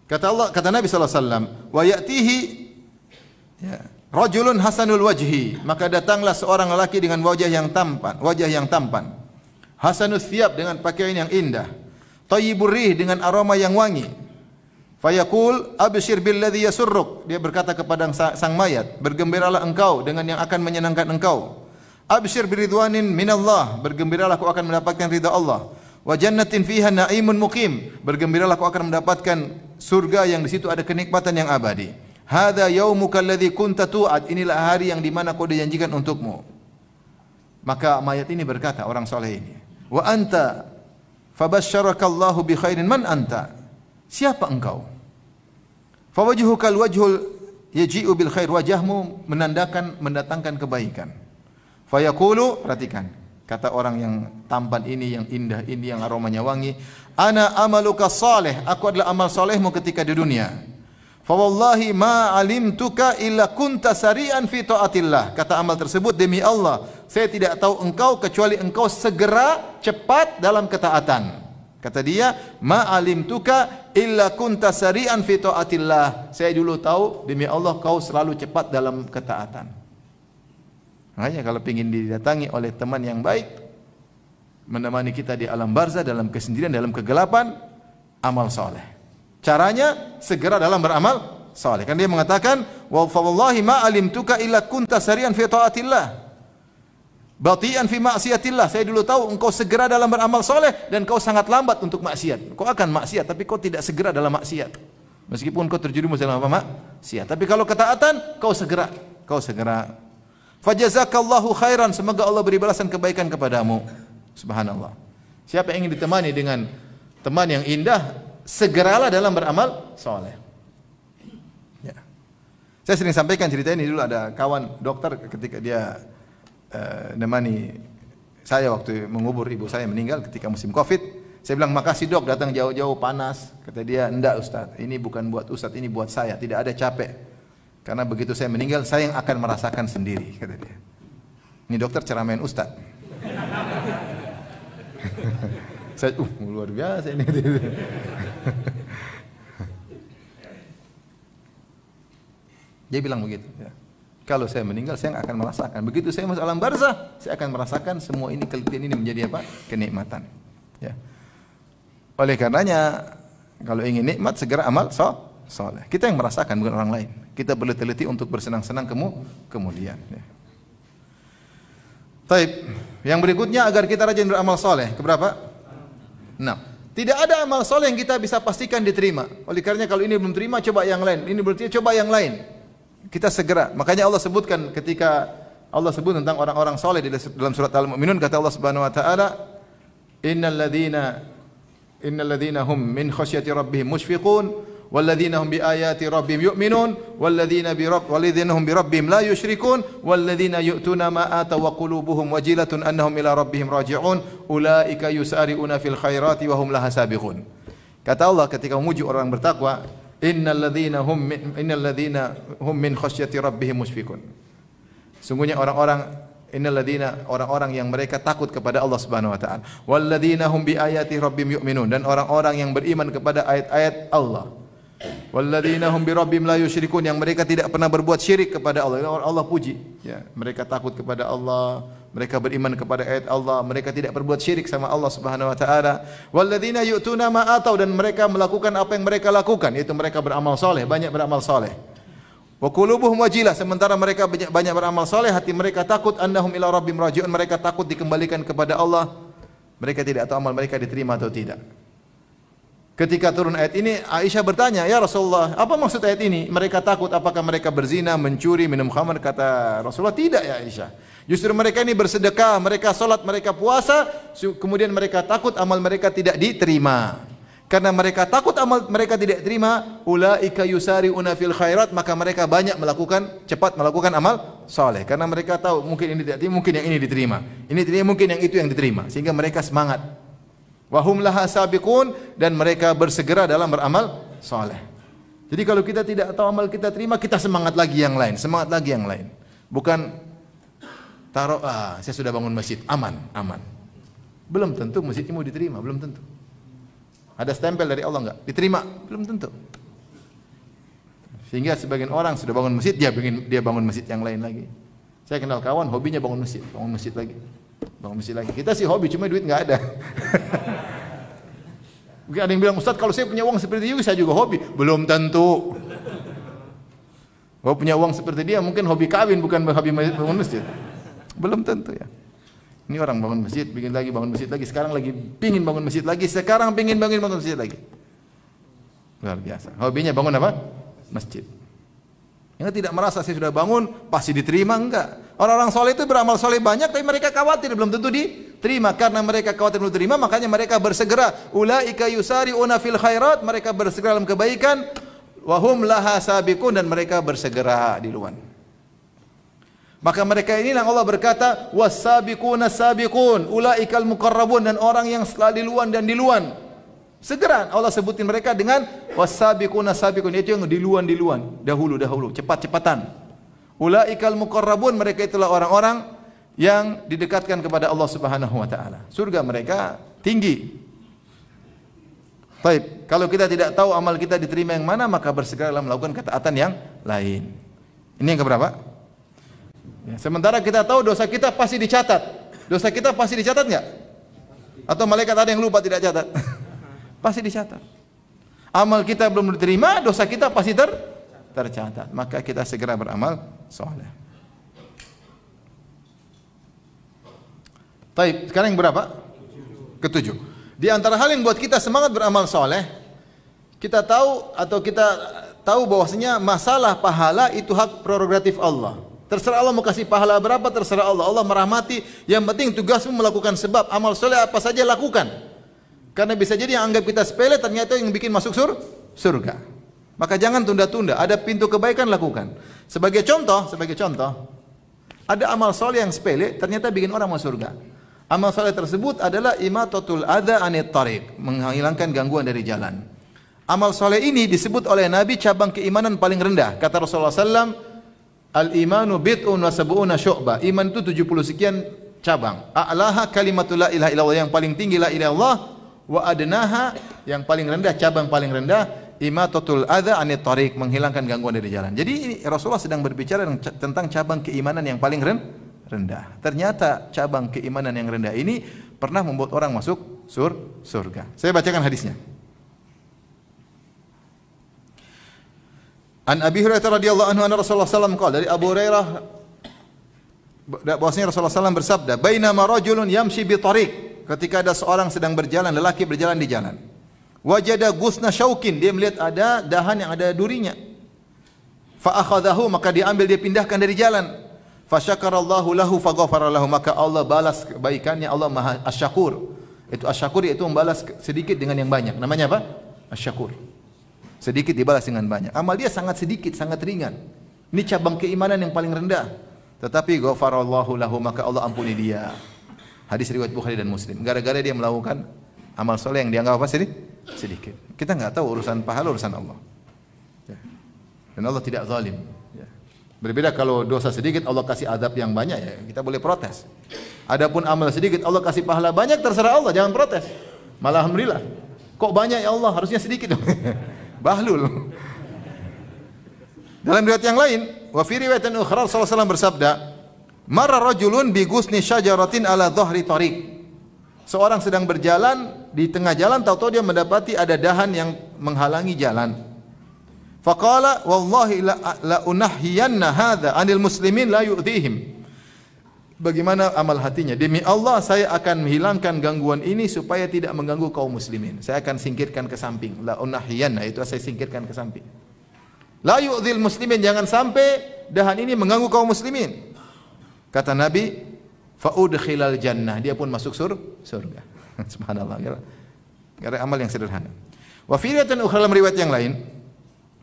Kata Nabi SAW, wa ya'tihi rajulun hasanul wajhi, maka datanglah seorang lelaki dengan wajah yang tampan. Hasanus thiyab, dengan pakaian yang indah. Thayyibur rih, dengan aroma yang wangi. Fayaqul abshir billadzi yasurruk, dia berkata kepada sang mayat, bergembiralah engkau dengan yang akan menyenangkan engkau. Abshir biridwanin minallah, bergembiralah kau akan mendapatkan ridha Allah. Wa jannatin fiha na'imun muqim, bergembiralah kau akan mendapatkan surga yang di situ ada kenikmatan yang abadi. Hadza yaumuka alladzi kunta tu'ad, inilah hari yang dimana kau dijanjikan untukmu. Maka mayat ini berkata, orang soleh ini, wa anta fabasyarakallahu bi khairin, man anta, siapa engkau? Fawajhuka alwajhul yaji'u bil khair, wajahmu mendatangkan kebaikan. Fayaqulu, perhatikan, kata orang yang tampan ini, yang indah ini, yang aromanya wangi, ana amaluka salih, aku adalah amal solehmu ketika di dunia. Fa wallahi ma alimtuka illa kunta sari'an fi taatillah. Kata amal tersebut, demi Allah, saya tidak tahu engkau kecuali engkau segera cepat dalam ketaatan. Kata dia, ma alimtuka illa kunta sari'an fi taatillah. Saya dulu tahu, demi Allah, kau selalu cepat dalam ketaatan. Makanya kalau ingin didatangi oleh teman yang baik, menemani kita di alam barzah, dalam kesendirian, dalam kegelapan, amal soleh. Caranya segera dalam beramal saleh. Kan dia mengatakan, "Wa wallahi ma alimtuka illa kunta sarian fi taatillah. Batian fi maksiatillah." Saya dulu tahu engkau segera dalam beramal soleh dan kau sangat lambat untuk maksiat. Kau akan maksiat tapi kau tidak segera dalam maksiat. Meskipun kau terjerumus dalam apa maksiat, tapi kalau ketaatan kau segera. Fajazakallahu khairan, semoga Allah beri balasan kebaikan kepadamu. Subhanallah. Siapa yang ingin ditemani dengan teman yang indah, segeralah dalam beramal soleh. Ya. Saya sering sampaikan cerita ini dulu, ada kawan dokter ketika dia nemani saya waktu mengubur ibu saya meninggal ketika musim Covid. Saya bilang, "Makasih Dok, datang jauh-jauh panas." Kata dia, "Enggak Ustaz, ini bukan buat Ustaz, ini buat saya. Tidak ada capek. Karena begitu saya meninggal, saya yang akan merasakan sendiri." Kata dia. Ini dokter ceramain Ustaz. Saya, luar biasa ini. Dia bilang begitu. Ya. Kalau saya meninggal, saya akan merasakan. Begitu saya masuk alam barzah, saya akan merasakan semua ini, keletihan ini menjadi apa? Kenikmatan. Ya. Oleh karenanya, kalau ingin nikmat, segera amal soleh. Kita yang merasakan, bukan orang lain. Kita berteliti untuk bersenang-senang kemudian. Ya. Taib. Yang berikutnya, agar kita rajin beramal soleh. Keberapa? 6. Tidak ada amal soleh yang kita bisa pastikan diterima. Oleh karenanya, kalau ini belum terima, coba yang lain. Ini belum terima, coba yang lain. Kita segera. Makanya Allah sebutkan ketika Allah sebut tentang orang-orang soleh dalam surat Al-Mu'minun, kata Allah Subhanahu wa taala, innal ladzina hum min khasyati rabbihim mushfiqun wal ladzina hum bi ayati rabbihim yu'minun wal ladzina hum bi rabbihim la yusyrikun wal ladzina yu'tuna ma ataw wa qulubuhum wajilatun annahum ila rabbihim raji'un ulaika yusari'una fil khairati wa hum laha sabiqun. Kata Allah ketika memuji orang bertakwa, innal ladzina hum min khasyati rabbihim mushfiqun. Sungguhnya orang-orang yang mereka takut kepada Allah Subhanahu wa taala. Wal ladzina hum bi ayati rabbihim yu'minun, dan orang-orang yang beriman kepada ayat-ayat Allah. Wal ladzina hum bi rabbihim la yusyrikun, yang mereka tidak pernah berbuat syirik kepada Allah. Allah puji, ya, mereka takut kepada Allah, mereka beriman kepada ayat Allah, mereka tidak berbuat syirik sama Allah Subhanahu wa taala. Walladzina yu'tuna ma atau, dan mereka melakukan apa yang mereka lakukan, yaitu mereka beramal saleh, banyak beramal saleh. Wa qulubuhum wajilah, sementara mereka banyak beramal saleh, hati mereka takut, annahum ila rabbihim raji'un, mereka takut dikembalikan kepada Allah. Mereka tidak tahu amal mereka diterima atau tidak. Ketika turun ayat ini, Aisyah bertanya, "Ya Rasulullah, apa maksud ayat ini? Mereka takut apakah mereka berzina, mencuri, minum khamar?" Kata Rasulullah, "Tidak ya Aisyah. Justru mereka ini bersedekah, mereka salat, mereka puasa, kemudian mereka takut amal mereka tidak diterima. Karena mereka takut amal mereka tidak diterima, ulaika yusari'una fil khairat, maka mereka cepat melakukan amal saleh. Karena mereka tahu mungkin ini tidak diterima, mungkin yang ini diterima. Ini diterima, mungkin yang itu yang diterima. Sehingga mereka semangat. Wa hum laha sabiqun, dan mereka bersegera dalam beramal saleh. Jadi kalau kita tidak tahu amal kita terima, kita semangat lagi yang lain. Bukan taruh, saya sudah bangun masjid, aman. Belum tentu masjidnya mau diterima, belum tentu. Ada stempel dari Allah enggak? Diterima, belum tentu. Sehingga sebagian orang sudah bangun masjid, dia bangun masjid yang lain lagi. Saya kenal kawan hobinya bangun masjid lagi. Kita sih hobi, cuma duit enggak ada. Mungkin ada yang bilang, "Ustaz, kalau saya punya uang seperti itu, saya juga hobi." Belum tentu. Kalau punya uang seperti dia, mungkin hobi kawin, bukan hobi bangun masjid. Belum tentu ya. Ini orang bangun masjid lagi. Sekarang lagi pingin bangun masjid lagi. Luar biasa. Hobinya bangun apa? Masjid. Yang tidak merasa saya sudah bangun, pasti diterima, enggak. Orang-orang soleh itu beramal soleh banyak, tapi mereka khawatir belum tentu diterima. Karena mereka khawatir belum diterima, makanya mereka bersegera. Ulaika yusari'una fil khairat, mereka bersegera dalam kebaikan. Wahum laha sabiqun, dan mereka bersegera di luar. Maka mereka inilah Allah berkata, was-sabiquna sabiqun, ulaikal muqarrabun, dan orang yang selalu di luar. Segera Allah sebutin mereka dengan was-sabiquna sabiqun, itu yang di luar, dahulu, cepat-cepatan. Ulaikal muqarrabun, mereka itulah orang-orang yang didekatkan kepada Allah Subhanahu wa taala. Surga mereka tinggi. Baik, kalau kita tidak tahu amal kita diterima yang mana, maka bersegera melakukan ketaatan yang lain. Ini yang keberapa? Ya, sementara kita tahu dosa kita pasti dicatat. Dosa kita pasti dicatat enggak? Atau malaikat ada yang lupa tidak catat? Pasti dicatat. Amal kita belum diterima, dosa kita pasti tercatat. Maka kita segera beramal soleh. Baik, sekarang yang berapa? Ketujuh. Di antara hal yang buat kita semangat beramal soleh, kita tahu bahwasanya masalah pahala itu hak prerogatif Allah. Terserah Allah mau kasih pahala berapa, terserah Allah. Allah merahmati. Yang penting tugasmu melakukan sebab. Amal soleh apa saja lakukan. Karena bisa jadi yang anggap kita sepele ternyata yang bikin masuk surga. Maka jangan tunda-tunda. Ada pintu kebaikan lakukan. Sebagai contoh, ada amal soleh yang sepele ternyata bikin orang masuk surga. Amal soleh tersebut adalah imatatul adza anit tariq, menghilangkan gangguan dari jalan. Amal soleh ini disebut oleh Nabi cabang keimanan paling rendah. Kata Rasulullah SAW, al-imanu bid'un wa sab'una syu'bah. Iman itu 70 sekian cabang. A'laha kalimatul la ilaha illallah, yang paling tinggi la ilaha illallah. Wa adnaha, yang paling rendah, cabang paling rendah, imatatul adza anit tariq, menghilangkan gangguan dari jalan. Jadi ini Rasulullah sedang berbicara tentang cabang keimanan yang paling rendah. Ternyata cabang keimanan yang rendah ini pernah membuat orang masuk surga. Saya bacakan hadisnya. An Abi Hurairah radhiyallahu anhu anna Rasulullah sallallahu alaihi wasallam, dari Abu Hurairah bahwasanya Rasulullah SAW bersabda, bainama rajulun yamshi bi tariq, ketika ada seorang sedang berjalan, lelaki berjalan di jalan. Wajada gusna syaukin, dia melihat ada dahan yang ada durinya. Fa akhadahu, maka dia ambil, dia pindahkan dari jalan. Fa syakarallahu lahu fa ghafara lahu, maka Allah balas kebaikannya. Allah Maha Asy-Syakur. Itu Asy-Syakur yaitu membalas sedikit dengan yang banyak. Namanya apa? Asy-Syakur. Sedikit dibalas dengan banyak. Amal dia sangat sedikit, sangat ringan. Ini cabang keimanan yang paling rendah. Tetapi ghafarallahu lahu, maka Allah ampuni dia. Hadis riwayat Bukhari dan Muslim. Gara-gara dia melakukan amal soleh yang dianggap apa? Sedikit. Kita nggak tahu urusan pahala, urusan Allah. Ya. Dan Allah tidak zalim. Ya. Berbeda kalau dosa sedikit Allah kasih adab yang banyak, ya kita boleh protes. Adapun amal sedikit Allah kasih pahala banyak, terserah Allah, jangan protes. Malah alhamdulillah. Kok banyak ya Allah? Harusnya sedikit dong. Bahlul. Dalam riwayat yang lain, wa fi riwayatin ukhra Rasulullah SAW bersabda, marra rajulun bi gusni syajaratin ala dhahri tariq. Seorang sedang berjalan di tengah jalan, tahu-tahu dia mendapati ada dahan yang menghalangi jalan. Faqala wallahi la unahhiyanna hadza 'anil muslimin la yu'dhihim. Bagaimana amal hatinya? Demi Allah saya akan menghilangkan gangguan ini supaya tidak mengganggu kaum muslimin. Saya akan singkirkan ke samping. La unahhiyanna itu saya singkirkan ke samping. La yu'dhil muslimin, jangan sampai dahan ini mengganggu kaum muslimin. Kata Nabi, fa udkhilal jannah, dia pun masuk surga. Subhanallah. Karena amal yang sederhana. Wa fi riwayatin ukhra, dalam riwayat yang lain,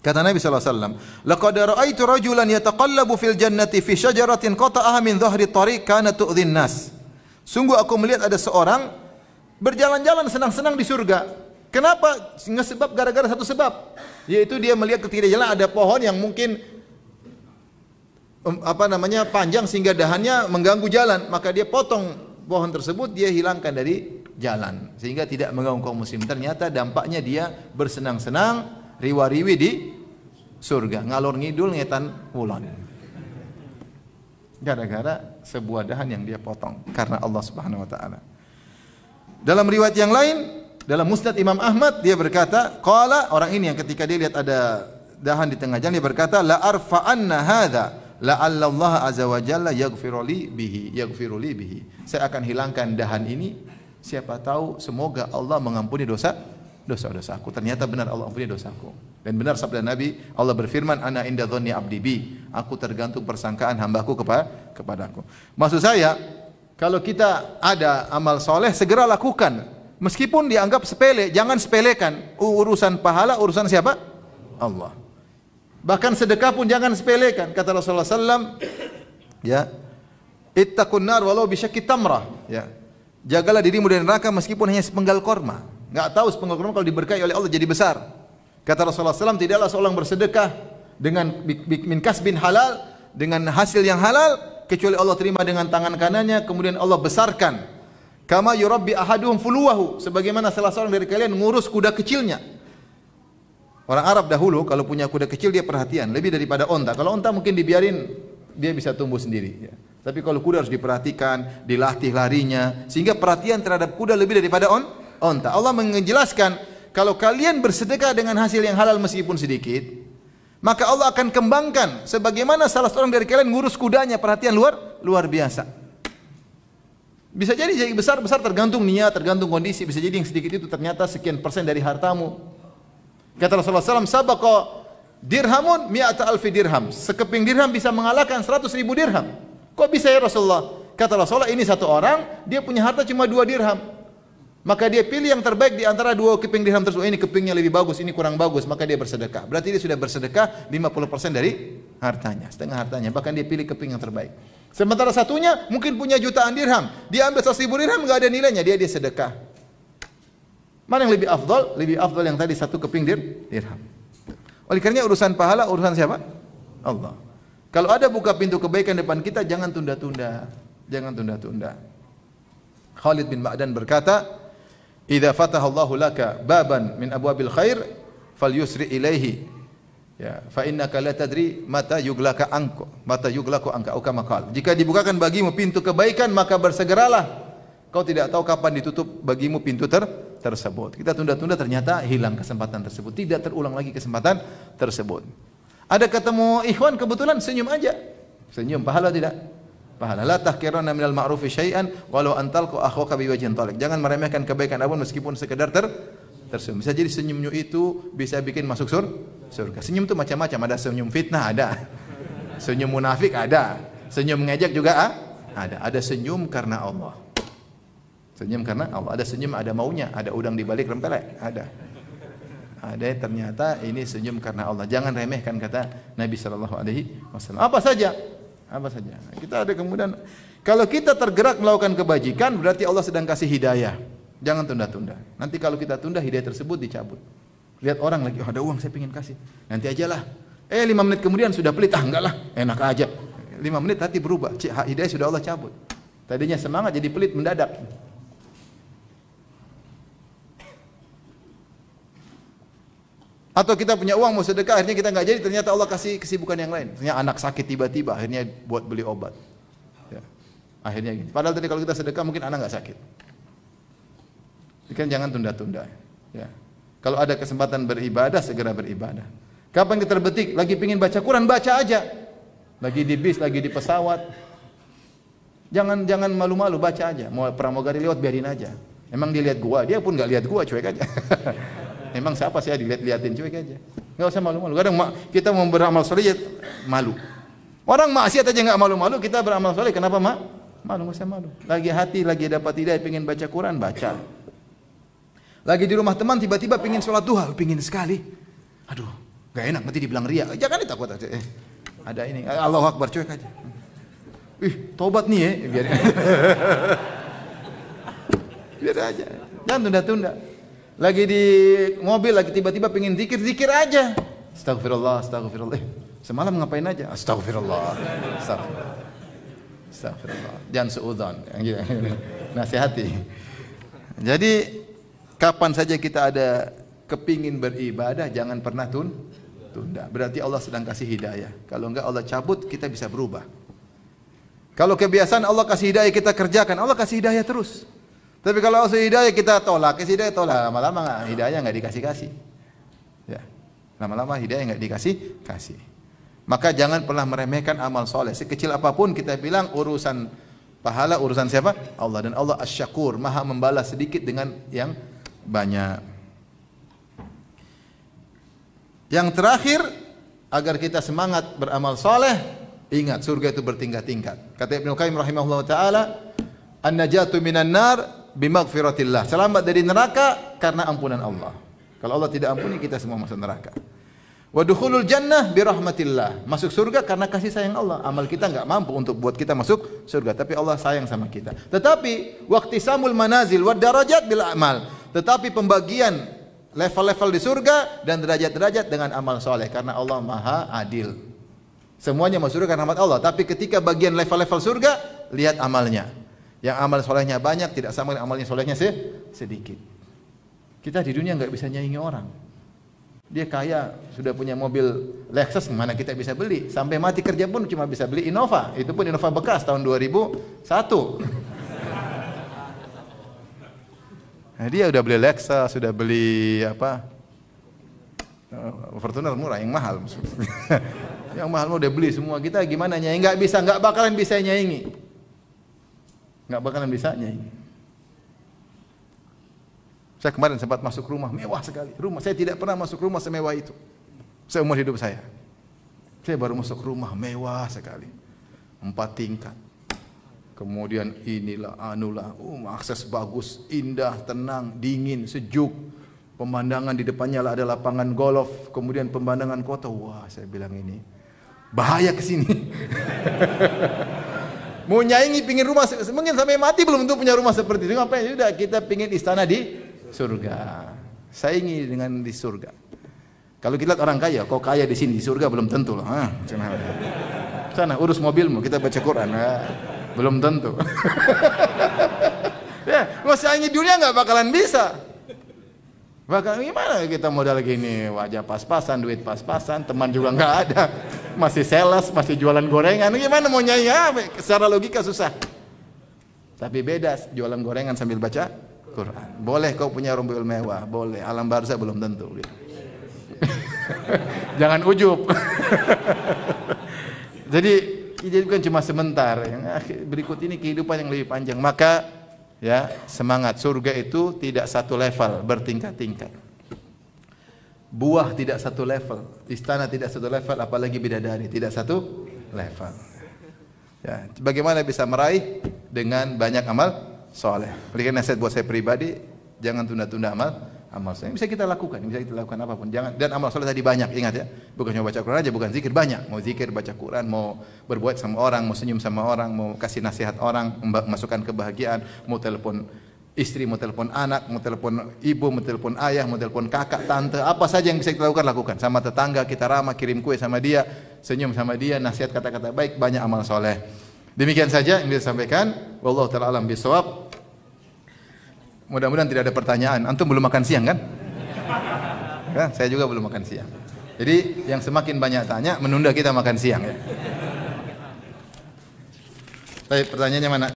kata Nabi sallallahu alaihi wasallam, laqad ra'aitu rajulan yataqallabu fil jannati fi syajaratin qata'aha min dhahri tariq kana tu'dhin nas. Sungguh aku melihat ada seorang berjalan-jalan senang-senang di surga. Kenapa? Sebab gara-gara satu sebab, yaitu dia melihat ketika dia jalan ada pohon yang mungkin panjang sehingga dahannya mengganggu jalan, maka dia potong pohon tersebut, dia hilangkan dari jalan sehingga tidak mengganggu kaum muslim. Ternyata dampaknya dia bersenang-senang, riwa-riwi di surga, ngalor ngidul ngetan ulon. Gara-gara sebuah dahan yang dia potong karena Allah Subhanahu wa taala. Dalam riwayat yang lain, dalam Musnad Imam Ahmad, dia berkata, qala, orang ini yang ketika dia lihat ada dahan di tengah jalan, dia berkata, la arfa'anna hadza la'alla Allah azza wa jalla yaghfiru li bihi. Saya akan hilangkan dahan ini, siapa tahu semoga Allah mengampuni dosa-dosaku. Ternyata benar Allah ampuni dosaku. Dan benar sabda Nabi, Allah berfirman, ana inda dhanni abdi bi, aku tergantung persangkaan hambaku kepadaku. Maksud saya, kalau kita ada amal soleh, segera lakukan. Meskipun dianggap sepele, jangan sepelekan. Urusan pahala, urusan siapa? Allah. Bahkan sedekah pun jangan sepelekan. Kata Rasulullah SAW, ya, ittaqun nar walau bisyakki tamrah. Ya, jagalah dirimu dari neraka meskipun hanya sepenggal korma. Enggak tahu sepenggal korma kalau diberkahi oleh Allah jadi besar. Kata Rasulullah SAW, tidaklah seorang bersedekah dengan min kasbin halal, dengan hasil yang halal, kecuali Allah terima dengan tangan kanannya, kemudian Allah besarkan. Kama yurabbi ahaduhum fuluwahu, sebagaimana salah seorang dari kalian ngurus kuda kecilnya. Orang Arab dahulu kalau punya kuda kecil dia perhatian lebih daripada onta. Kalau onta mungkin dibiarin dia bisa tumbuh sendiri. Ya. Tapi kalau kuda harus diperhatikan, dilatih larinya, sehingga perhatian terhadap kuda lebih daripada onta. Allah menjelaskan kalau kalian bersedekah dengan hasil yang halal meskipun sedikit, maka Allah akan kembangkan sebagaimana salah seorang dari kalian ngurus kudanya, perhatian luar biasa. Bisa jadi besar tergantung niat, tergantung kondisi. Bisa jadi yang sedikit itu ternyata sekian persen dari hartamu. Kata Rasulullah SAW, sabaqa dirhamun mi'ata alfi dirham. Sekeping dirham bisa mengalahkan 100.000 dirham. Kok bisa ya Rasulullah? Kata Rasulullah, ini satu orang, dia punya harta cuma 2 dirham. Maka dia pilih yang terbaik di antara 2 keping dirham tersebut. Ini kepingnya lebih bagus, ini kurang bagus, maka dia bersedekah. Berarti dia sudah bersedekah 50% dari hartanya, setengah hartanya. Bahkan dia pilih keping yang terbaik. Sementara satunya mungkin punya jutaan dirham, dia ambil 100.000 dirham, enggak ada nilainya, dia sedekah. Mana yang lebih afdal? Lebih afdal yang tadi 1 keping dirham. Oleh karenanya urusan pahala urusan siapa? Allah. Kalau ada buka pintu kebaikan depan kita, jangan tunda-tunda. Jangan tunda-tunda. Khalid bin Ma'dan berkata, "Idza fatahallahu laka baban min abwabil khair, falyusri ilaihi. Ya, fa innaka la tadri mata yughlaku anka au kama qala." Jika dibukakan bagimu pintu kebaikan, maka bersegeralah. Kau tidak tahu kapan ditutup bagimu pintu tersebut. Kita tunda-tunda, ternyata hilang kesempatan tersebut. Tidak terulang lagi kesempatan tersebut. Ada ketemu ikhwan kebetulan, senyum aja. Senyum, pahala tidak? Pahala. La tahqiranna minal ma'rufi syai'an walau antalqa akhaka biwajhin thaliq. Jangan meremehkan kebaikan apapun meskipun sekedar tersenyum. Bisa jadi senyumnya itu bisa bikin masuk surga. Senyum itu macam-macam, ada senyum fitnah, ada senyum munafik, ada senyum mengejek juga ada. Ada senyum karena Allah. Senyum karena Allah. Ada senyum ada maunya, ada udang di balik rempelek, ada. Ada ternyata ini senyum karena Allah. Jangan remehkan, kata Nabi sallallahu alaihi wasallam. Apa saja. Kita ada kemudian kalau kita tergerak melakukan kebajikan, berarti Allah sedang kasih hidayah. Jangan tunda-tunda. Nanti kalau kita tunda, hidayah tersebut dicabut. Lihat orang lagi, ada uang saya pengen kasih. Nanti ajalah. 5 menit kemudian sudah pelit, enggak lah, enak aja. 5 menit hati berubah. Hidayah sudah Allah cabut. Tadinya semangat jadi pelit mendadak. Atau kita punya uang mau sedekah, akhirnya kita nggak jadi, ternyata Allah kasih kesibukan yang lain. Ternyata anak sakit tiba-tiba, akhirnya buat beli obat. Ya. Akhirnya gini. Padahal tadi kalau kita sedekah mungkin anak nggak sakit. Kan jangan tunda-tunda. Ya. Kalau ada kesempatan beribadah, segera beribadah. Kapan kita terbetik? Lagi pingin baca Quran, baca aja. Lagi di bis, lagi di pesawat. Jangan malu-malu, baca aja. Mau pramugari lewat, biarin aja. Emang dia lihat gua, dia pun nggak lihat gua, cuek aja. Emang siapa sih dilihat-liatin, cuek aja. Enggak usah malu-malu. Kadang kita mau beramal soleh malu. Orang maksiat aja enggak malu-malu, kita beramal soleh kenapa malu? Enggak usah malu. Lagi hati, lagi dapat hidayah, pengen baca Quran, baca. Lagi di rumah teman tiba-tiba pengen sholat duha, pengen sekali. Aduh, enggak enak nanti dibilang riya. Jangan ditakut aja. Ada ini, Allahu Akbar, cuek aja. Tobat nih ya, biar aja. Jangan tunda-tunda. Lagi di mobil, lagi tiba-tiba pengen zikir aja. Astagfirullah. Semalam ngapain aja? Astagfirullah. Jangan suudzon. Nasihati. Jadi kapan saja kita ada kepingin beribadah, jangan pernah tunda. Berarti Allah sedang kasih hidayah. Kalau enggak Allah cabut, kita bisa berubah. Kalau kebiasaan Allah kasih hidayah kita kerjakan, Allah kasih hidayah terus. Tapi kalau hidayah kita tolak, lama-lama hidayah nggak dikasih. Ya, lama-lama hidayah nggak dikasih. Maka jangan pernah meremehkan amal soleh. Sekecil apapun kita bilang urusan pahala, urusan siapa? Allah. Dan Allah Asy-Syakur, maha membalas sedikit dengan yang banyak. Yang terakhir, agar kita semangat beramal soleh, ingat surga itu bertingkat-tingkat. Kata Ibnu Qayyim rahimahullah ta'ala, an-najatu minan nar bimaghfiratillah. Selamat dari neraka karena ampunan Allah. Kalau Allah tidak ampuni, kita semua masuk neraka. Wa dukhulul jannah birahmatillah. Masuk surga karena kasih sayang Allah. Amal kita enggak mampu untuk buat kita masuk surga, tapi Allah sayang sama kita. Tetapi waqtisamul manazil wad darajat bil a'mal. Tetapi pembagian level-level di surga dan derajat-derajat dengan amal soleh, karena Allah Maha Adil. Semuanya masuk surga karena rahmat Allah, tapi ketika bagian level-level surga, lihat amalnya. Yang amal solehnya banyak tidak sama dengan amalnya solehnya sedikit. Kita di dunia nggak bisa nyaingi orang. Dia kaya, sudah punya mobil Lexus, mana kita bisa beli? Sampai mati kerja pun cuma bisa beli Innova. Itu pun Innova bekas tahun 2001. Nah, dia udah beli Lexus, sudah beli apa? Fortuner murah, yang mahal. Yang mahal udah beli semua. Kita gimana nyaingi? Nggak bakalan bisa nyaingi. Nggak bakalan bisa nyaingi. Saya kemarin sempat masuk rumah mewah sekali. Rumah saya tidak pernah masuk rumah semewah itu. Seumur hidup saya. Saya baru masuk rumah mewah sekali. 4 tingkat. Kemudian inilah anulah, akses bagus, indah, tenang, dingin, sejuk. Pemandangan di depannya ada lapangan golf, kemudian pemandangan kota. Wah, saya bilang ini bahaya ke sini. Mau nyaingi pingin rumah, mungkin sampai mati belum tentu punya rumah seperti itu. Ngapain? Sudah kita pingin istana di surga. Saingi dengan di surga. Kalau kita lihat orang kaya, kok kaya di sini di surga belum tentu lah. Sana urus mobilmu, kita baca Quran. Belum tentu. Ya, mau saingi dunia nggak bakalan bisa. Bahkan gimana kita modal gini, wajah pas-pasan, duit pas-pasan, teman juga nggak ada, masih sales, masih jualan gorengan, gimana mau nyanyi? Secara logika susah. Tapi beda, jualan gorengan sambil baca Quran. Boleh kau punya mobil mewah, boleh. Alam barzah belum tentu. Gitu. Jangan ujub. Jadi bukan cuma sebentar. Yang berikut ini kehidupan yang lebih panjang. Maka ya semangat. Surga itu tidak satu level, bertingkat-tingkat. Buah tidak satu level, istana tidak satu level, apalagi bidadari tidak satu level. Ya, bagaimana bisa meraih dengan banyak amal soleh? Berikan nasihat buat saya pribadi, jangan tunda-tunda amal soleh. Bisa kita lakukan apapun. Jangan, dan amal soleh tadi banyak, ingat ya. Bukan cuma baca Quran aja, bukan zikir, banyak. Mau zikir, baca Quran, mau berbuat sama orang, mau senyum sama orang, mau kasih nasihat orang, masukkan kebahagiaan, mau telepon istri, mau telepon anak, mau telepon ibu, mau telepon ayah, mau telepon kakak, tante, apa saja yang bisa kita lakukan. Sama tetangga kita ramah, kirim kue sama dia, senyum sama dia, nasihat kata-kata baik, banyak amal soleh. Demikian saja yang bisa sampaikan. Wallahu ta'ala alam bisawab. Mudah-mudahan tidak ada pertanyaan. Antum belum makan siang kan? Kan? Saya juga belum makan siang. Jadi yang semakin banyak tanya, menunda kita makan siang ya. Baik, pertanyaannya mana?